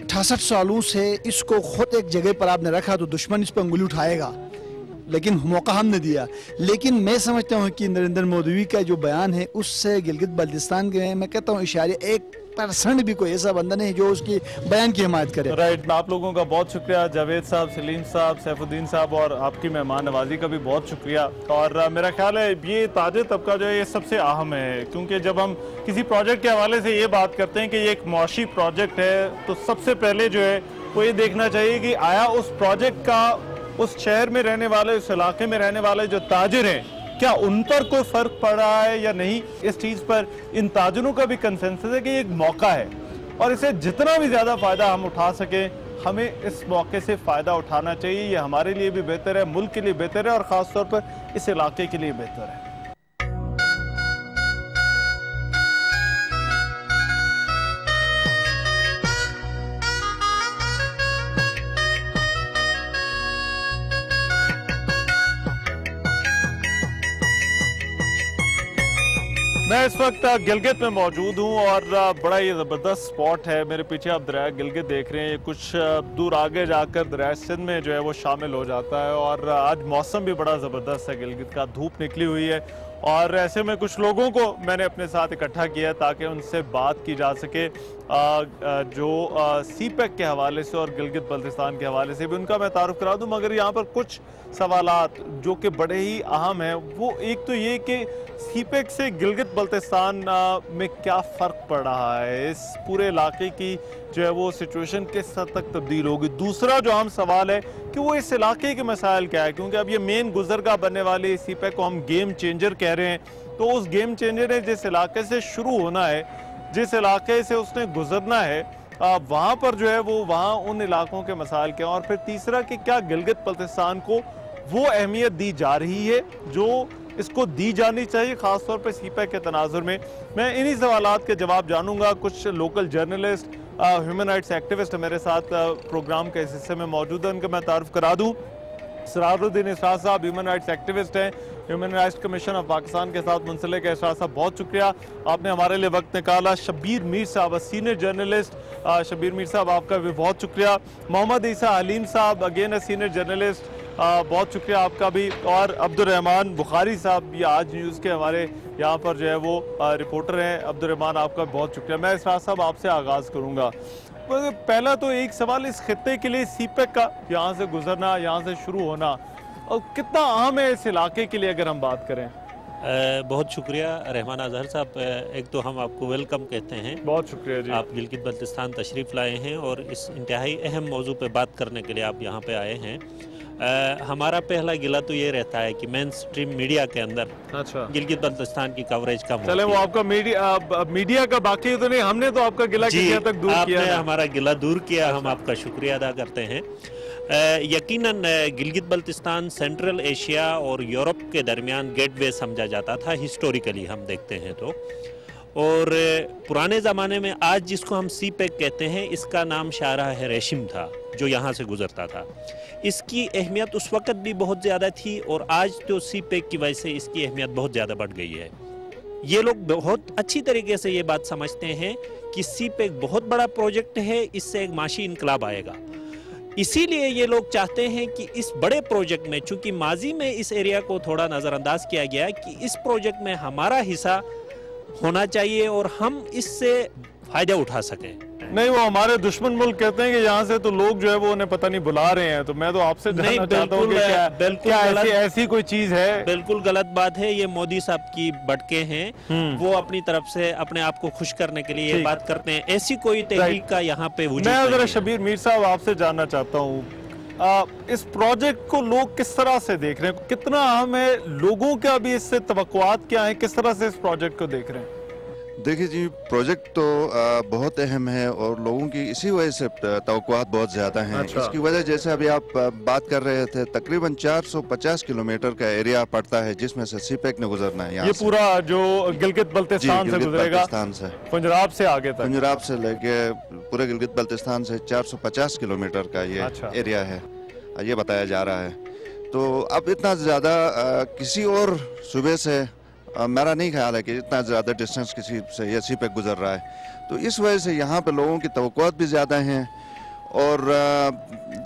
[SPEAKER 7] 68 सालों से इसको खुद एक जगह पर आपने रखा तो दुश्मन इस पर उंगली उठाएगा, लेकिन मौका हमने दिया। लेकिन मैं समझता हूँ कि नरेंद्र मोदी का जो बयान है उससे गिलगित बल्तिस्तान के, मैं कहता हूँ इशारे 1% भी कोई ऐसा बंदा नहीं जो उसकी बयान की हिमायत करे।
[SPEAKER 1] राइट, आप लोगों का बहुत शुक्रिया, जावेद साहब, सलीम साहब, सैफुद्दीन साहब, और आपकी मेहमान नवाजी का भी बहुत शुक्रिया। और मेरा ख्याल है ये ताजे तबका जो है ये सबसे अहम है, क्योंकि जब हम किसी प्रोजेक्ट के हवाले से ये बात करते हैं कि ये एक मुआशी प्रोजेक्ट है, तो सबसे पहले जो है वो ये देखना चाहिए कि आया उस प्रोजेक्ट का उस शहर में रहने वाले, उस इलाके में रहने वाले जो ताजिर हैं, क्या उन पर कोई फर्क पड़ रहा है या नहीं। इस चीज़ पर इन ताजिरों का भी कंसेंसस है कि ये एक मौका है और इसे जितना भी ज़्यादा फ़ायदा हम उठा सकें, हमें इस मौके से फ़ायदा उठाना चाहिए। ये हमारे लिए भी बेहतर है, मुल्क के लिए बेहतर है और ख़ास तौर पर इस इलाके के लिए बेहतर है। मैं इस वक्त गिलगित में मौजूद हूँ और बड़ा ये ज़बरदस्त स्पॉट है। मेरे पीछे आप दरिया गिलगित देख रहे हैं, ये कुछ दूर आगे जाकर दरिया सिंध में जो है वो शामिल हो जाता है। और आज मौसम भी बड़ा ज़बरदस्त है, गिलगित का धूप निकली हुई है और ऐसे में कुछ लोगों को मैंने अपने साथ इकट्ठा किया ताकि उनसे बात की जा सके जो सीपैक के हवाले से और गिलगित बल्तिस्तान के हवाले से भी उनका मैं तारुफ करा दूं। मगर यहाँ पर कुछ सवालात जो कि बड़े ही अहम हैं, वो एक तो ये कि सीपैक से गिलगित बल्तिस्तान में क्या फ़र्क पड़ रहा है, इस पूरे इलाके की जो है वो सिचुएशन किस हद तक तब्दील होगी। दूसरा जो अहम सवाल है कि वो इस इलाके के मसाइल क्या है, क्योंकि अब ये मेन गुजरगाह बनने वाली सीपैक को हम गेम चेंजर कह रहे हैं, तो उस गेम चेंजर ने जिस इलाके से शुरू होना है, जिस इलाके से उसने गुजरना है, वहाँ पर जो है वो वहाँ उन इलाकों के मसाइल क्या हैं। और फिर तीसरा कि क्या गिलगित बल्तिस्तान को वो अहमियत दी जा रही है जो इसको दी जानी चाहिए, ख़ास तौर पर सीपैक के तनाजुर में। मैं इन्हीं सवालात के जवाब जानूंगा। कुछ local journalist, human rights activist मेरे साथ प्रोग्राम के इस हिस्से में मौजूद हैं, उनका मैं तारुफ करा दूँ। सरारुद्दीन इसरार साहब ह्यूमन राइट्स एक्टिविस्ट हैं, human rights commission of Pakistan के साथ मुंसलिक है। इसरार साहब बहुत शुक्रिया, आपने हमारे लिए वक्त निकाला। शब्बीर मीर साहब सीनियर जर्नलिस्ट, शब्बीर मीर साहब आपका भी बहुत शुक्रिया। मोहम्मद ईसा हलीम साहब अगेन अ सीनियर जर्नलिस्ट, बहुत शुक्रिया आपका भी। और अब्दुर्रहमान बुखारी साहब ये आज न्यूज़ के हमारे यहाँ पर जो है वो रिपोर्टर हैं। अब्दुर्रहमान आपका बहुत शुक्रिया। मैं इसरार साहब आपसे आगाज़ करूँगा। पहला तो एक सवाल, इस खित्ते के लिए सीपैक का यहाँ से गुजरना, यहाँ से शुरू होना और कितना अहम है इस इलाके के लिए अगर हम बात करें।
[SPEAKER 10] बहुत शुक्रिया रहमान अजहर साहब, एक तो हम आपको वेलकम कहते हैं।
[SPEAKER 1] बहुत शुक्रिया जी, आप
[SPEAKER 10] गिलगित बल्तिस्तान तशरीफ़ लाए हैं और इस इंतहाई अहम मौजू पे बात करने के लिए आप यहाँ पे आए हैं। हमारा पहला गिला तो ये रहता है कि मेन स्ट्रीम मीडिया के अंदर गिलगित बल्तिस्तान की कवरेज कम
[SPEAKER 1] चले वो आपका मीडिया का बाकी तो नहीं, हमने तो आपका गिला किसी हद तक दूर किया,
[SPEAKER 10] आपने हमारा गिला दूर किया। हम आपका शुक्रिया अदा करते हैं। यकीनन गिलगित बल्तिस्तान सेंट्रल एशिया और यूरोप के दरमियान गेटवे समझा जाता था हिस्टोरिकली हम देखते हैं तो। और पुराने ज़माने में आज जिसको हम सीपैक कहते हैं, इसका नाम शाहराह रेशम था जो यहाँ से गुजरता था। इसकी अहमियत उस वक़्त भी बहुत ज़्यादा थी और आज तो सीपैक की वजह से इसकी अहमियत बहुत ज़्यादा बढ़ गई है। ये लोग बहुत अच्छी तरीके से ये बात समझते हैं कि सीपैक बहुत बड़ा प्रोजेक्ट है, इससे एक माशी इनकलाब आएगा। इसीलिए ये लोग चाहते हैं कि इस बड़े प्रोजेक्ट में, चूंकि माजी में इस एरिया को थोड़ा नज़रअंदाज किया गया कि इस प्रोजेक्ट में हमारा हिस्सा होना चाहिए और हम इससे फ़ायदा उठा सकें।
[SPEAKER 1] नहीं, वो हमारे दुश्मन मुल्क कहते हैं कि यहाँ से तो लोग जो है वो उन्हें पता नहीं बुला रहे हैं, तो मैं तो आपसे जानना चाहता हूँ कि क्या ऐसी कोई चीज़ है।
[SPEAKER 10] बिल्कुल गलत बात है, ये मोदी साहब की भटके हैं, वो अपनी तरफ से अपने आप को खुश करने के लिए ये बात करते हैं। ऐसी कोई तहरीक का यहाँ पे वजूद नहीं है।
[SPEAKER 1] मैं जरा शब्बीर मीर साहब आपसे जानना चाहता हूँ इस प्रोजेक्ट को लोग किस तरह से देख रहे हैं, कितना अहम है, लोगों का भी इससे तवक्कुआत क्या है, किस तरह से इस प्रोजेक्ट को देख रहे हैं?
[SPEAKER 11] देखिए जी, प्रोजेक्ट तो बहुत अहम है और लोगों की इसी वजह से तवक्कुआत बहुत ज़्यादा हैं।
[SPEAKER 1] अच्छा।
[SPEAKER 11] इसकी वजह जैसे अभी आप बात कर रहे थे, तकरीबन 450 किलोमीटर का एरिया पड़ता है जिसमें से सीपेक ने गुजरना है।
[SPEAKER 1] ये पूरा जो गिलगित बल्तिस्तान से गुजरेगा,
[SPEAKER 11] से
[SPEAKER 1] खुंजराब से आगे तक,
[SPEAKER 11] खुंजराब से लेके पूरे गिलगित बल्तिस्तान से 450 किलोमीटर का ये एरिया है, ये बताया जा रहा है। तो अब इतना ज़्यादा किसी और सूबे से मेरा नहीं ख्याल है कि इतना ज़्यादा डिस्टेंस किसी से ये सीपेक गुजर रहा है। तो इस वजह से यहाँ पे लोगों की तवक्कुआत भी ज़्यादा हैं और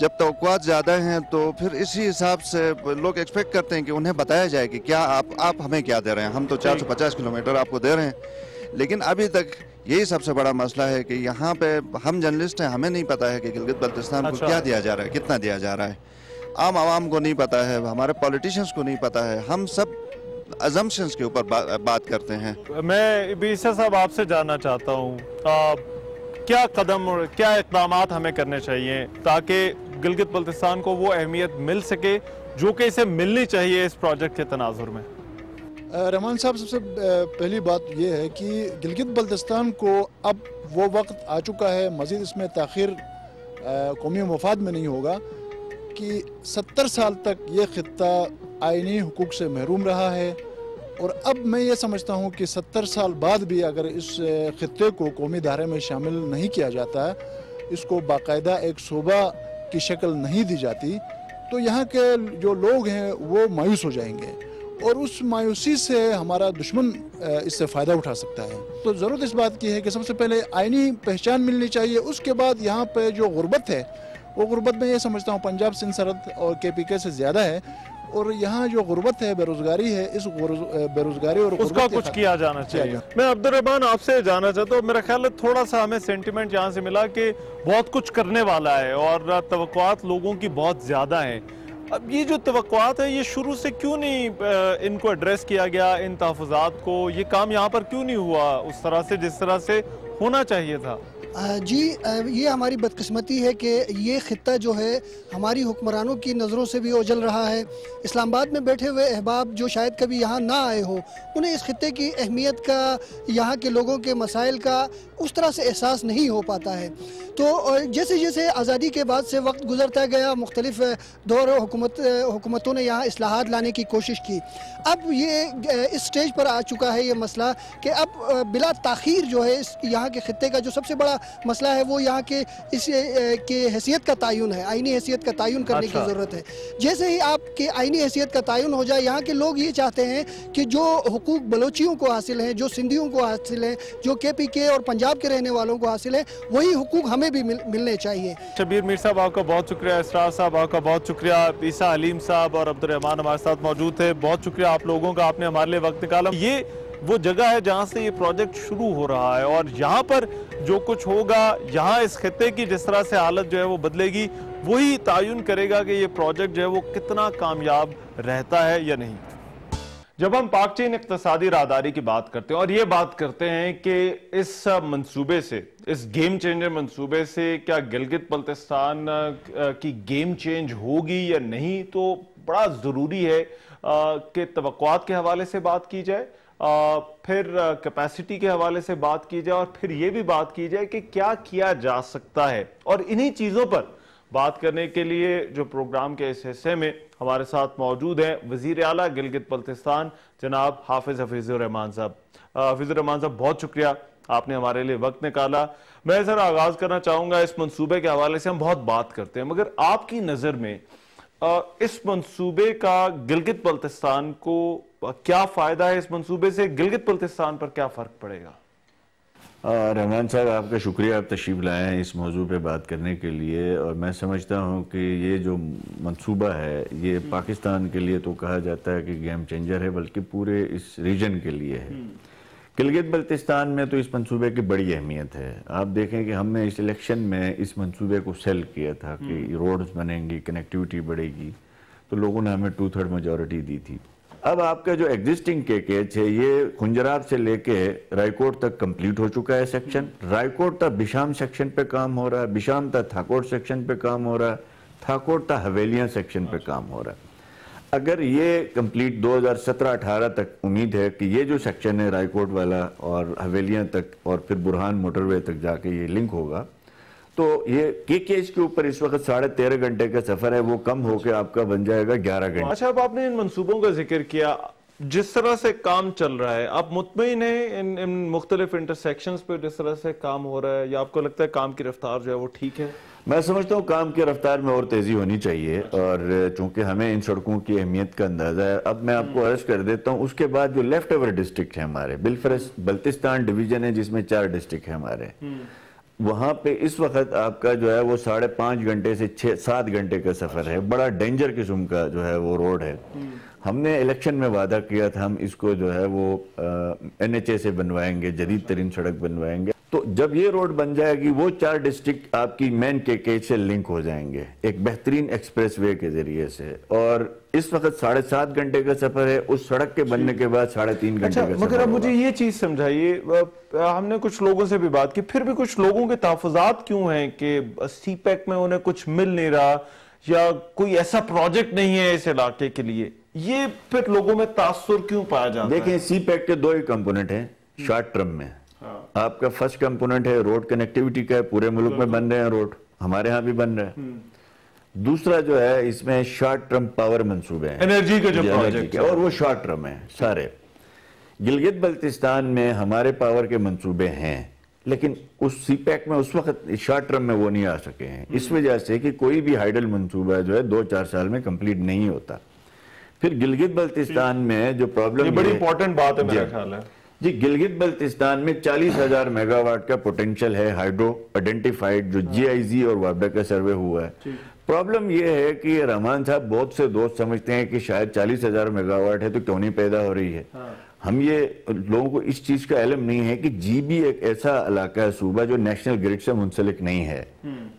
[SPEAKER 11] जब तवक्कुआत ज़्यादा हैं तो फिर इसी हिसाब से लोग एक्सपेक्ट करते हैं कि उन्हें बताया जाए कि क्या आप हमें क्या दे रहे हैं। हम तो 450 किलोमीटर आपको दे रहे हैं, लेकिन अभी तक यही सबसे बड़ा मसला है कि यहाँ पे हम जर्नलिस्ट हैं, हमें नहीं पता है कि गिलगित बल्तिस्तान को क्या दिया जा रहा है, कितना दिया जा रहा है। आम आवाम को नहीं पता है, हमारे पॉलिटिशियंस को नहीं पता है। हम सब अजम्पशंस के ऊपर बात करते हैं।
[SPEAKER 1] मैं बीसा साहब आपसे जानना चाहता हूँ, क्या कदम और क्या इक़दामात हमें करने चाहिए ताकि गिलगित बल्तिस्तान को वो अहमियत मिल सके जो कि इसे मिलनी चाहिए इस प्रोजेक्ट के तनाजुर में?
[SPEAKER 12] रहमान साहब, सबसे पहली बात ये है कि गिलगित बल्तिस्तान को अब वो वक्त आ चुका है, मज़ीद इसमें ताख़ीर कौमी मफाद में नहीं होगा कि 70 साल तक ये ख़ित्ता आइनी हुकूक से महरूम रहा है और अब मैं ये समझता हूँ कि 70 साल बाद भी अगर इस ख़ित्ते को कौमी धारे में शामिल नहीं किया जाता, इसको बाकायदा एक सूबा की शक्ल नहीं दी जाती, तो यहाँ के जो लोग हैं वो मायूस हो जाएंगे और उस मायूसी से हमारा दुश्मन इससे फ़ायदा उठा सकता है। तो ज़रूरत इस बात की है कि सबसे पहले आइनी पहचान मिलनी चाहिए, उसके बाद यहाँ पे जो गुर्बत है वो गुर्बत में ये समझता हूँ पंजाब सिंध सरहद और KPK से ज़्यादा है और यहाँ जो गुर्बत है, बेरोज़गारी है, इस बेरोज़गारी और
[SPEAKER 1] उसका कुछ किया जाना चाहिए। मैं अब्दुर्रहमान आपसे जानना चाहता हूँ, मेरा ख्याल है थोड़ा सा हमें सेंटिमेंट यहाँ से मिला कि बहुत कुछ करने वाला है और तवक्कुआत लोगों की बहुत ज़्यादा है। अब ये जो तवक्कुआत है ये शुरू से क्यों नहीं इनको एड्रेस किया गया, इन तहफ़्फ़ुज़ात को, ये काम यहाँ पर क्यों नहीं हुआ उस तरह से जिस तरह से होना चाहिए था?
[SPEAKER 13] जी, ये हमारी बदकिस्मती है कि ये ख़ित्ता जो है हमारी हुक्मरानों की नज़रों से भी ओझल रहा है। इस्लामाबाद में बैठे हुए अहबाब जो शायद कभी यहाँ ना आए हो, उन्हें इस ख़ित्ते की अहमियत का, यहाँ के लोगों के मसाइल का उस तरह से एहसास नहीं हो पाता है। तो जैसे जैसे आज़ादी के बाद से वक्त गुजरता गया, मुख्तलिफ दौर हुकूमतों ने यहाँ इस्लाहात लाने की कोशिश की। अब ये इस स्टेज पर आ चुका है ये मसला कि अब बिला ताख़ीर जो है इस यहाँ के ख़ित्ते का जो सबसे बड़ा मसला है वो यहाँ के इस के हैसियत का तयन है, आइनी हैसियत का तयन करने की ज़रूरत है। जैसे ही आपके आइनी हैसियत का तयन हो जाए, यहाँ के लोग ये चाहते हैं कि जो हुकूक बलोचियों को हासिल हैं, जो सिंधियों को हासिल हैं, जो KPK और पंजाब के रहने वालों को हासिल है, वही हुकूक हमें भी मिलने चाहिए।
[SPEAKER 1] शबीर मीर साहब आपका बहुत शुक्रिया, इसरार साहब आपका बहुत शुक्रिया, ईसा हलीम साहब और अब्दुर्रहमान हमारे साथ मौजूद थे। बहुत शुक्रिया आप लोगों का, आपने हमारे लिए वक्त निकाला। ये वो जगह है जहाँ से ये प्रोजेक्ट शुरू हो रहा है और यहाँ पर जो कुछ होगा, यहाँ इस खित्ते की जिस तरह से हालत जो है वो बदलेगी, वही तयन करेगा कि ये प्रोजेक्ट जो है वो कितना कामयाब रहता है या नहीं। जब हम पाक चीन इक़्तिसादी राहदारी की बात करते हैं और ये बात करते हैं कि इस मंसूबे से, इस गेम चेंजर मंसूबे से क्या गिलगित बल्तिस्तान की गेम चेंज होगी या नहीं, तो बड़ा ज़रूरी है कि तवक्कुआत के हवाले से बात की जाए, फिर कैपेसिटी के हवाले से बात की जाए और फिर ये भी बात की जाए कि क्या किया जा सकता है। और इन्हीं चीज़ों पर बात करने के लिए जो प्रोग्राम के इस हिस्से में हमारे साथ मौजूद हैं वज़ीर आला गिलगित बल्तिस्तान जनाब हफीज़ुर रहमान साहब। हफीज़ुर रहमान साहब बहुत शुक्रिया, आपने हमारे लिए वक्त निकाला। मैं सर आगाज़ करना चाहूँगा, इस मंसूबे के हवाले से हम बहुत बात करते हैं, मगर आपकी नज़र में इस मंसूबे का गिलगित बल्तिस्तान को क्या फ़ायदा है, इस मंसूबे से गिलगित बल्तिस्तान पर क्या फ़र्क पड़ेगा?
[SPEAKER 14] रहमान साहब आपका शुक्रिया, आप तशरीफ़ लाए हैं इस मौजू पे बात करने के लिए। और मैं समझता हूँ कि ये जो मंसूबा है ये पाकिस्तान के लिए तो कहा जाता है कि गेम चेंजर है, बल्कि पूरे इस रीजन के लिए है। गिलगित बल्तिस्तान में तो इस मंसूबे की बड़ी अहमियत है। आप देखें कि हमने इस इलेक्शन में इस मंसूबे को सेल किया था कि रोड्स बनेंगी, कनेक्टिविटी बढ़ेगी, तो लोगों ने हमें 2/3 मेजॉरिटी दी थी। अब आपका जो एग्जिस्टिंग केकेच है ये खुंजराब से लेके रायकोट तक कंप्लीट हो चुका है सेक्शन। रायकोट तक बिशाम सेक्शन पे काम हो रहा है, बिशाम तक थाकोट सेक्शन पे काम हो रहा है, थाकोटा हवेलियां सेक्शन पे काम हो रहा है। अगर ये कंप्लीट 2017-18 तक उम्मीद है कि ये जो सेक्शन है रायकोट वाला और हवेलियां तक और फिर बुरहान मोटरवे तक जाके ये लिंक होगा, तो ये केकेएच के ऊपर इस वक्त 13.5 घंटे का सफर है, वो कम होकर आपका बन जाएगा 11 घंटे।
[SPEAKER 1] अच्छा, अब आपने इन मंसूबों का जिक्र किया, जिस तरह से काम चल रहा है, आप मुतमईन हैं इन मुख्तलिफ इंटरसेक्शंस पे जिस तरह से काम हो रहा है, या आपको लगता है काम की रफ्तार जो है वो ठीक है?
[SPEAKER 14] मैं समझता हूँ काम की रफ्तार में और तेज़ी होनी चाहिए, और चूंकि हमें इन सड़कों की अहमियत का अंदाज़ा है, अब मैं आपको अर्ज कर देता हूँ। उसके बाद जो लेफ्ट ओवर डिस्ट्रिक्ट है हमारे, बिलफरस बल्तिस्तान डिवीजन है जिसमें 4 डिस्ट्रिक्ट है हमारे, वहाँ पे इस वक्त आपका जो है वो 5.5 घंटे से 6-7 घंटे का सफ़र है। बड़ा डेंजर किस्म का जो है वो रोड है। हमने इलेक्शन में वादा किया था हम इसको जो है वो NHA से बनवाएंगे, जदीद तरीन सड़क बनवाएंगे। तो जब ये रोड बन जाएगी वो 4 डिस्ट्रिक्ट आपकी मेन केकेएच से लिंक हो जाएंगे एक बेहतरीन एक्सप्रेस वे के जरिए से, और इस वक्त 7.5 घंटे का सफर है, उस सड़क के बनने के बाद 3.5 घंटे का सफर।
[SPEAKER 1] मगर अब मुझे ये चीज समझाइए, हमने कुछ लोगों से भी बात की, फिर भी कुछ लोगों के तहफ़्फ़ुज़ात क्यों हैं कि सीपैक में उन्हें कुछ मिल नहीं रहा या कोई ऐसा प्रोजेक्ट नहीं है इस इलाके के लिए, ये फिर लोगों में तासुर क्यों पाया जाता है?
[SPEAKER 14] देखिए, सीपैक के 2 ही कंपोनेंट हैं शॉर्ट टर्म में। आपका फर्स्ट कंपोनेंट है रोड कनेक्टिविटी का, पूरे मुल्क में बन रहे हैं रोड, हमारे यहाँ भी बन रहे हैं। दूसरा जो है इसमें शॉर्ट टर्म पावर मंसूबे हैं,
[SPEAKER 1] एनर्जी के जो प्रोजेक्ट है,
[SPEAKER 14] और वो शॉर्ट टर्म है सारे। गिलगित बल्तिस्तान में हमारे पावर के मंसूबे हैं, लेकिन उस सीपैक में उस वक्त शॉर्ट टर्म में वो नहीं आ सके हैं, इस वजह से कि कोई भी हाइडल मंसूबा जो है 2-4 साल में कंप्लीट नहीं होता। फिर गिलगित बल्तिस्तान में जो प्रॉब्लम,
[SPEAKER 1] ये बड़ी इंपॉर्टेंट बात है मेरा ख्याल है
[SPEAKER 14] जी, गिलगित बल्तिस्तान में 40,000 मेगावाट का पोटेंशियल है हाइड्रो आइडेंटिफाइड, जो GIZ और वाबडा का सर्वे हुआ है। प्रॉब्लम ये है कि रहमान साहब, बहुत से दोस्त समझते हैं कि शायद 40,000 मेगावाट है तो क्यों नहीं पैदा हो रही है। हम ये लोगों को इस चीज का इल्म नहीं है कि GB एक ऐसा इलाका है, सूबा, जो नेशनल ग्रिड से मुंसलिक नहीं है।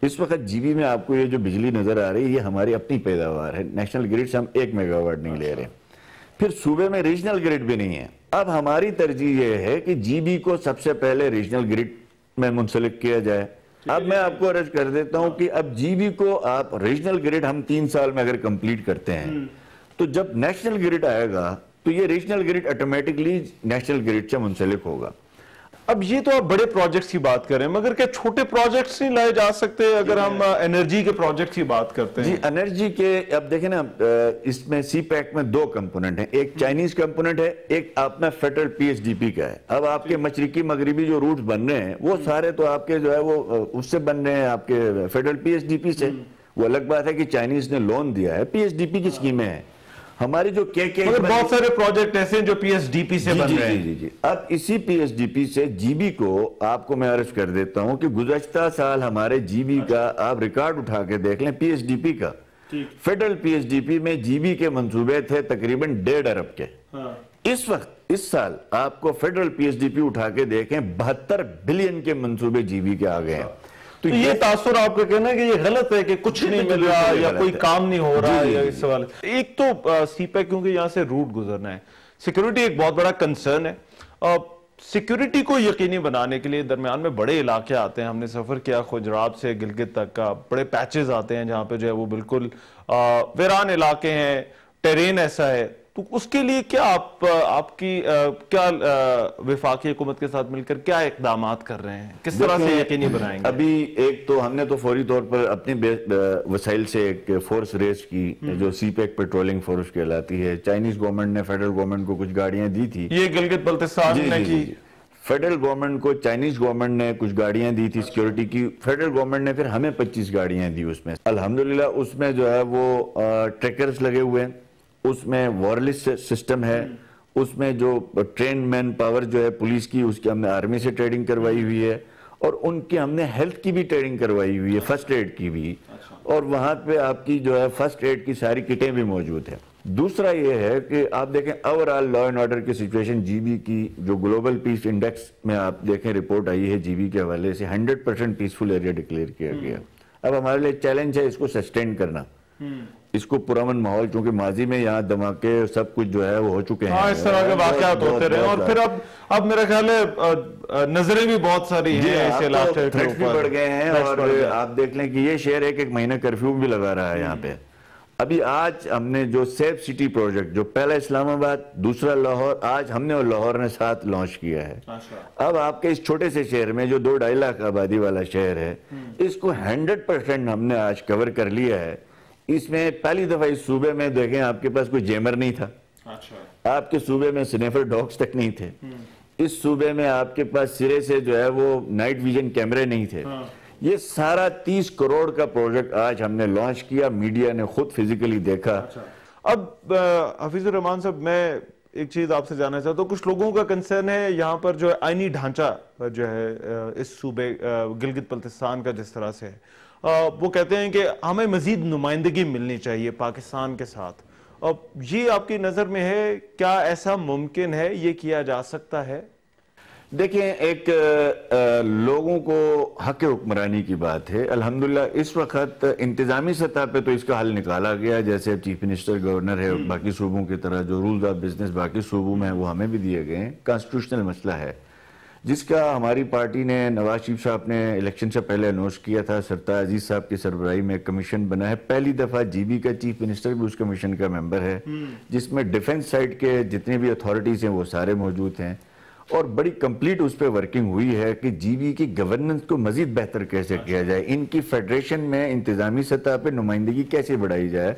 [SPEAKER 14] इस वक्त GB में आपको ये जो बिजली नजर आ रही है ये हमारी अपनी पैदावार है, नेशनल ग्रिड से हम 1 मेगावाट नहीं ले रहे। फिर सूबे में रीजनल ग्रिड भी नहीं है। अब हमारी तरजीह ये है कि GB को सबसे पहले रीजनल ग्रिड में मुंसलिक किया जाए। अब मैं आपको अर्ज कर देता हूं कि अब GB को आप रीजनल ग्रिड हम 3 साल में अगर कंप्लीट करते हैं, तो जब नेशनल ग्रिड आएगा तो ये regional grid automatically national grid से मुंसलिक होगा।
[SPEAKER 1] अब ये तो आप बड़े प्रोजेक्ट्स की बात कर रहे हैं, मगर क्या छोटे प्रोजेक्ट्स नहीं लाए जा सकते अगर हम एनर्जी के प्रोजेक्ट की बात करते हैं?
[SPEAKER 14] जी, एनर्जी के अब देखें ना, इसमें सीपैक में 2 कंपोनेंट हैं, एक चाइनीज कंपोनेंट है, एक आप में फेडरल PSDP का है। अब आपके मशरिकी मगरिबी जो रूट्स बन रहे हैं वो सारे तो आपके जो है वो उससे बन रहे हैं, आपके फेडरल PSDP से। वो अलग बात है कि चाइनीज ने लोन दिया है, PSDP की स्कीमें हैं। हमारी जो
[SPEAKER 1] बहुत सारे प्रोजेक्ट ऐसे हैं जो PSDP से बन रहे हैं।
[SPEAKER 14] जी। अब इसी PSDP से GB को आपको मैं अर्ज कर देता हूं कि गुज़श्ता साल हमारे GB का आप रिकॉर्ड उठा के देख लें, PSDP का, फेडरल PSDP में GB के मंसूबे थे तकरीबन 1.5 अरब के। इस वक्त इस साल आपको फेडरल PSDP उठा के देखें 72 बिलियन के मंसूबे GB के आ गए हैं।
[SPEAKER 1] तो ये तासुर आपका कहना है कि ये गलत है कि कुछ नहीं मिल रहा या कोई काम नहीं हो रहा है, इस सवाल। एक तो सीपैक, क्योंकि यहाँ से रूट गुजरना है, सिक्योरिटी एक बहुत बड़ा कंसर्न है। सिक्योरिटी को यकीनी बनाने के लिए दरमियान में बड़े इलाके आते हैं, हमने सफर किया खुजरात से गिलगित तक का, बड़े पैचेस आते हैं जहाँ पे जो है वो बिल्कुल वीरान इलाके हैं, टेरेन ऐसा है। तो उसके लिए क्या आपकी क्या वफाकी हुकूमत के साथ मिलकर क्या इकदामात कर रहे हैं, किस तरह से यकीनी बनाएंगे?
[SPEAKER 14] अभी एक तो हमने तो फौरी तौर पर अपने वसाइल से एक फोर्स रेस की जो सीपैक पेट्रोलिंग फोर्स कहलाती है। चाइनीज गवर्नमेंट ने फेडरल गवर्नमेंट को कुछ गाड़ियां दी थी,
[SPEAKER 1] ये गिलगित बल्तिस्तान ने की।
[SPEAKER 14] फेडरल गवर्नमेंट को चाइनीज गवर्नमेंट ने कुछ गाड़ियां दी थी सिक्योरिटी की, फेडरल गवर्नमेंट ने फिर हमें 25 गाड़ियां दी। उसमें अल्हम्दुलिल्लाह उसमें जो है वो ट्रैकर्स लगे हुए हैं, उसमें वायरलेस सिस्टम है, उसमें जो ट्रेन मैन पावर जो है पुलिस की उसकी हमने आर्मी से ट्रेनिंग करवाई हुई है, और उनकी हमने हेल्थ की भी ट्रेनिंग करवाई हुई है, फर्स्ट एड की भी। और वहां पे आपकी जो है फर्स्ट एड की सारी किटें भी मौजूद है। दूसरा ये है कि आप देखें ओवरऑल लॉ एंड ऑर्डर की सिचुएशन GB की जो ग्लोबल पीस इंडेक्स में आप देखें रिपोर्ट आई है GB के हवाले से 100% पीसफुल एरिया डिक्लेयर किया गया। अब हमारे लिए चैलेंज है इसको सस्टेन करना। اس کو پرامن ماحول، چونکہ ماضی میں یہاں دھماکے سب کچھ جو ہے وہ ہو چکے ہیں،
[SPEAKER 1] ہاں اس طرح کے واقعات ہوتے رہے، اور پھر اب میرا خیال ہے نظریں بھی بہت ساری ہیں اس علاقے کے
[SPEAKER 14] بھی بڑھ گئے ہیں، اور آپ دیکھ لیں کہ یہ شہر ایک مہینہ کرفیو بھی لگا رہا ہے یہاں پہ۔ ابھی آج ہم نے جو سیف سٹی پروجیکٹ، جو پہلا اسلام آباد، دوسرا لاہور، آج ہم نے اور لاہور نے ساتھ لانچ کیا ہے۔ اب آپ کے اس چھوٹے سے شہر میں جو 2-2.5 لاکھ آبادی والا شہر ہے، اس کو 100% ہم نے آج کور کر لیا ہے۔ اس میں پہلی دفعہ اس صوبے میں دیکھیں آپ کے پاس کوئی جیمر نہیں تھا، آپ کے صوبے میں سنیفر ڈاگز تک نہیں تھے، اس صوبے میں آپ کے پاس سرے سے جو ہے وہ نائٹ ویژن کیمرے نہیں تھے۔ یہ سارا 30 کروڑ کا پروجیکٹ آج ہم نے لانچ کیا، میڈیا نے خود فزیکلی دیکھا۔
[SPEAKER 1] اب حفیظ الرحمان صاحب، میں ایک چیز آپ سے جاننا چاہتا ہوں، کچھ لوگوں کا کنسرن ہے یہاں پر جو آئینی ڈھانچہ جو ہے اس صوبے گلگت بلتستان کا جس طرح سے ہے، وہ کہتے ہیں کہ ہمیں مزید نمائندگی ملنی چاہیے پاکستان کے ساتھ۔ اب یہ آپ کی نظر میں ہے، کیا ایسا ممکن ہے، یہ کیا جا سکتا ہے؟
[SPEAKER 14] دیکھیں، ایک لوگوں کو حق حکمرانی کی بات ہے۔ الحمدللہ اس وقت انتظامی سطح پہ تو اس کا حل نکالا گیا، جیسے چیف منسٹر گورنر ہے، باقی صوبوں کی طرح جو رولز آف بزنس باقی صوبوں میں ہیں وہ ہمیں بھی دیے گئے ہیں۔ کانسٹیٹیوشنل مسئلہ ہے جس کا ہماری پارٹی نے، نواز شریف صاحب نے الیکشن سے پہلے انونس کیا تھا، سرتاج عزیز صاحب کی سربراہی میں کمیشن بنا ہے۔ پہلی دفعہ جی بی کا چیف منسٹر بھی اس کمیشن کا ممبر ہے، جس میں ڈیفنس سائٹ کے جتنے بھی اتھارٹیز ہیں وہ سارے موجود ہیں، اور بڑی کمپلیٹ اس پہ ورکنگ ہوئی ہے کہ جی بی کی گورننس کو مزید بہتر کیسے کیا جائے، ان کی فیڈریشن میں انتظامی سطح پہ نمائندگی کیسے بڑھائی جائے۔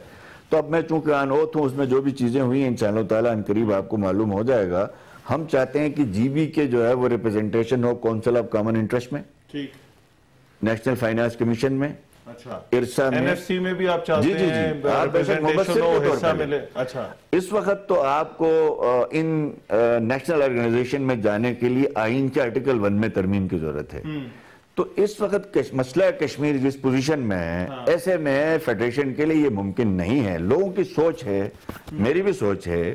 [SPEAKER 14] تو اب میں چونکہ آن اوتھ ہوں، اس میں جو بھی چیزیں ہوئی ہیں انشاءاللہ تعالیٰ ان قریب آپ کو معلوم ہو جائے گا۔ ہم چاہتے ہیں کہ جی بی کے جو ہے وہ representation who council of common interest میں، نیشنل فائنانس کمیشن میں، ارسا میں،
[SPEAKER 1] این ایف سی میں بھی آپ چاہتے ہیں ریپرزنٹیشن ہو، حصہ ملے۔ اچھا،
[SPEAKER 14] اس وقت تو آپ کو ان نیشنل آرگنائزیشن میں جانے کے لیے آئین کے آرٹیکل 1 میں ترمیم کی ضرورت ہے۔ تو اس وقت مسئلہ کشمیر جس پوزیشن میں ہے، ایسے میں فیڈریشن کے لیے یہ ممکن نہیں ہے۔ لوگوں کی سوچ ہے، میری بھی سوچ ہے،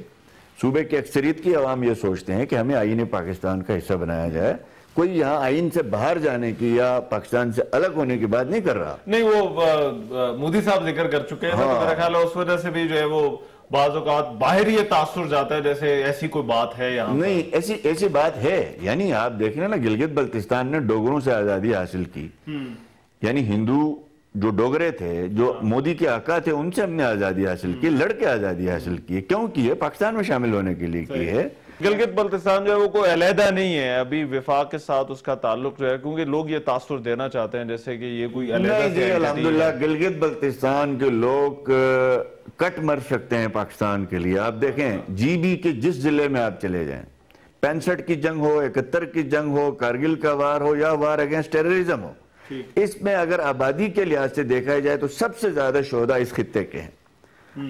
[SPEAKER 14] صوبے کی اکثریت کی عوام یہ سوچتے ہیں کہ ہمیں آئین پاکستان کا حصہ بنایا جائے۔ کوئی یہاں آئین سے باہر جانے کی یا پاکستان سے الگ ہونے کی بات نہیں کر رہا۔
[SPEAKER 1] نہیں، وہ مودی صاحب ذکر کر چکے ہیں، تو میرا خیال ہے اس وجہ سے بھی جو ہے وہ بعض اوقات باہر یہ تاثر جاتا ہے جیسے ایسی کوئی بات ہے یہاں۔
[SPEAKER 14] نہیں، ایسی بات ہے، یعنی آپ دیکھیں نا، گلگت بلتستان نے ڈوگروں سے آزادی حاصل کی، یعنی ہندو جو ڈوگرے تھے، جو مودی کے آقا تھے، ان سے ہم نے آزادی حاصل کی، لڑ کے آزادی حاصل کی۔ کیوں کی ہے؟ پاکستان میں شامل ہونے کے لیے کی ہے۔
[SPEAKER 1] گلگت بلتستان جو ہے وہ کوئی علیحدہ نہیں ہے، ابھی وفاق کے ساتھ اس کا تعلق جو ہے، کیونکہ لوگ یہ تاثر دینا چاہتے ہیں جیسے کہ یہ کوئی علیحدہ سے۔
[SPEAKER 14] الحمدللہ گلگت بلتستان کے لوگ کٹ مر سکتے ہیں پاکستان کے لیے۔ آپ دیکھیں جی بی کے جس ضلع میں آپ چلے جائیں، 65 کی جنگ ہو، 71 کی جنگ ہو، کارگل کا وار ہو یا وار اگینسٹ ٹیررزم ہو، اس میں اگر آبادی کے لحاظ سے دیکھا جائے تو سب سے زیادہ شہداء اس خطے کے ہیں۔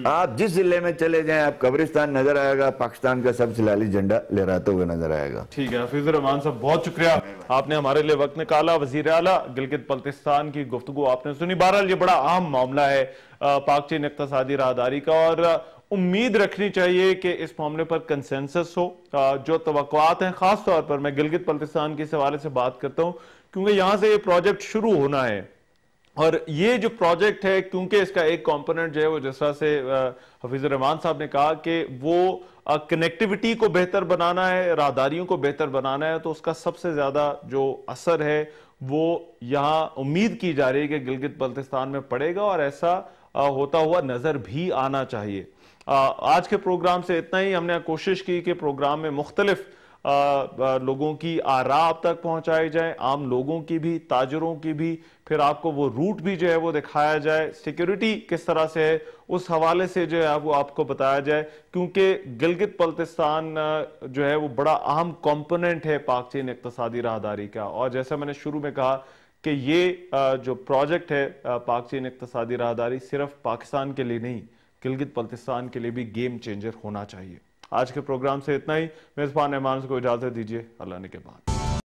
[SPEAKER 14] آپ جس ضلع میں چلے جائیں، آپ قبرستان نظر آئے گا، پاکستان کا سب سے لالی جھنڈا لہراتے ہوئے نظر آئے گا۔
[SPEAKER 1] ٹھیک ہے حفیظ الرحمان صاحب، بہت شکریہ، آپ نے ہمارے لیے وقت نکالا۔ وزیر اعلیٰ گلگت بلتستان کی گفتگو آپ نے سنی۔ بہرحال یہ بڑا اہم معاملہ ہے پاک چین اقتصادی راہداری کا، اور امید رکھنی چاہیے کہ اس معاملے پر کنسنسس ہو۔ جو توقعات ہیں، خاص طور پر میں گلگت بلتستان کے حوالے سے بات کرتا ہوں کیونکہ یہاں سے یہ پروجیکٹ شروع ہونا ہے، اور یہ جو پروجیکٹ ہے کیونکہ اس کا ایک کمپوننٹ جو ہے وہ جس طرح سے حفیظ الرحمان صاحب نے کہا کہ وہ کنیکٹیوٹی کو بہتر بنانا ہے، راہداریوں کو بہتر بنانا ہے، تو اس کا سب سے زیادہ جو اثر ہے وہ یہاں امید کی جا رہی ہے کہ گلگت بلتستان میں پڑے گا، اور ایسا ہوتا ہوا نظر بھی آنا چاہیے۔ آج کے پروگرام سے اتنا ہی۔ ہم نے کوشش کی کہ پروگرام میں مختلف لوگوں کی آراء آپ تک پہنچائی جائیں، عام لوگوں کی بھی، تاجروں کی بھی، پھر آپ کو وہ روٹ بھی جو ہے وہ دکھایا جائے، سیکیورٹی کس طرح سے ہے اس حوالے سے جو ہے وہ آپ کو بتایا جائے، کیونکہ گلگت بلتستان جو ہے وہ بڑا اہم کمپوننٹ ہے پاک چین اقتصادی راہداری کا۔ اور جیسا میں نے شروع میں کہا کہ یہ جو پروجیکٹ ہے پاک چین اقتصادی راہداری صرف پاکستان کے لیے نہیں، گلگت بلتستان کے لیے بھی گیم چینجر ہونا چاہیے۔ آج کے پروگرام سے اتنا ہی۔ میزبان ایمان کو اجازت دیجیے، اللہ نے کے بعد۔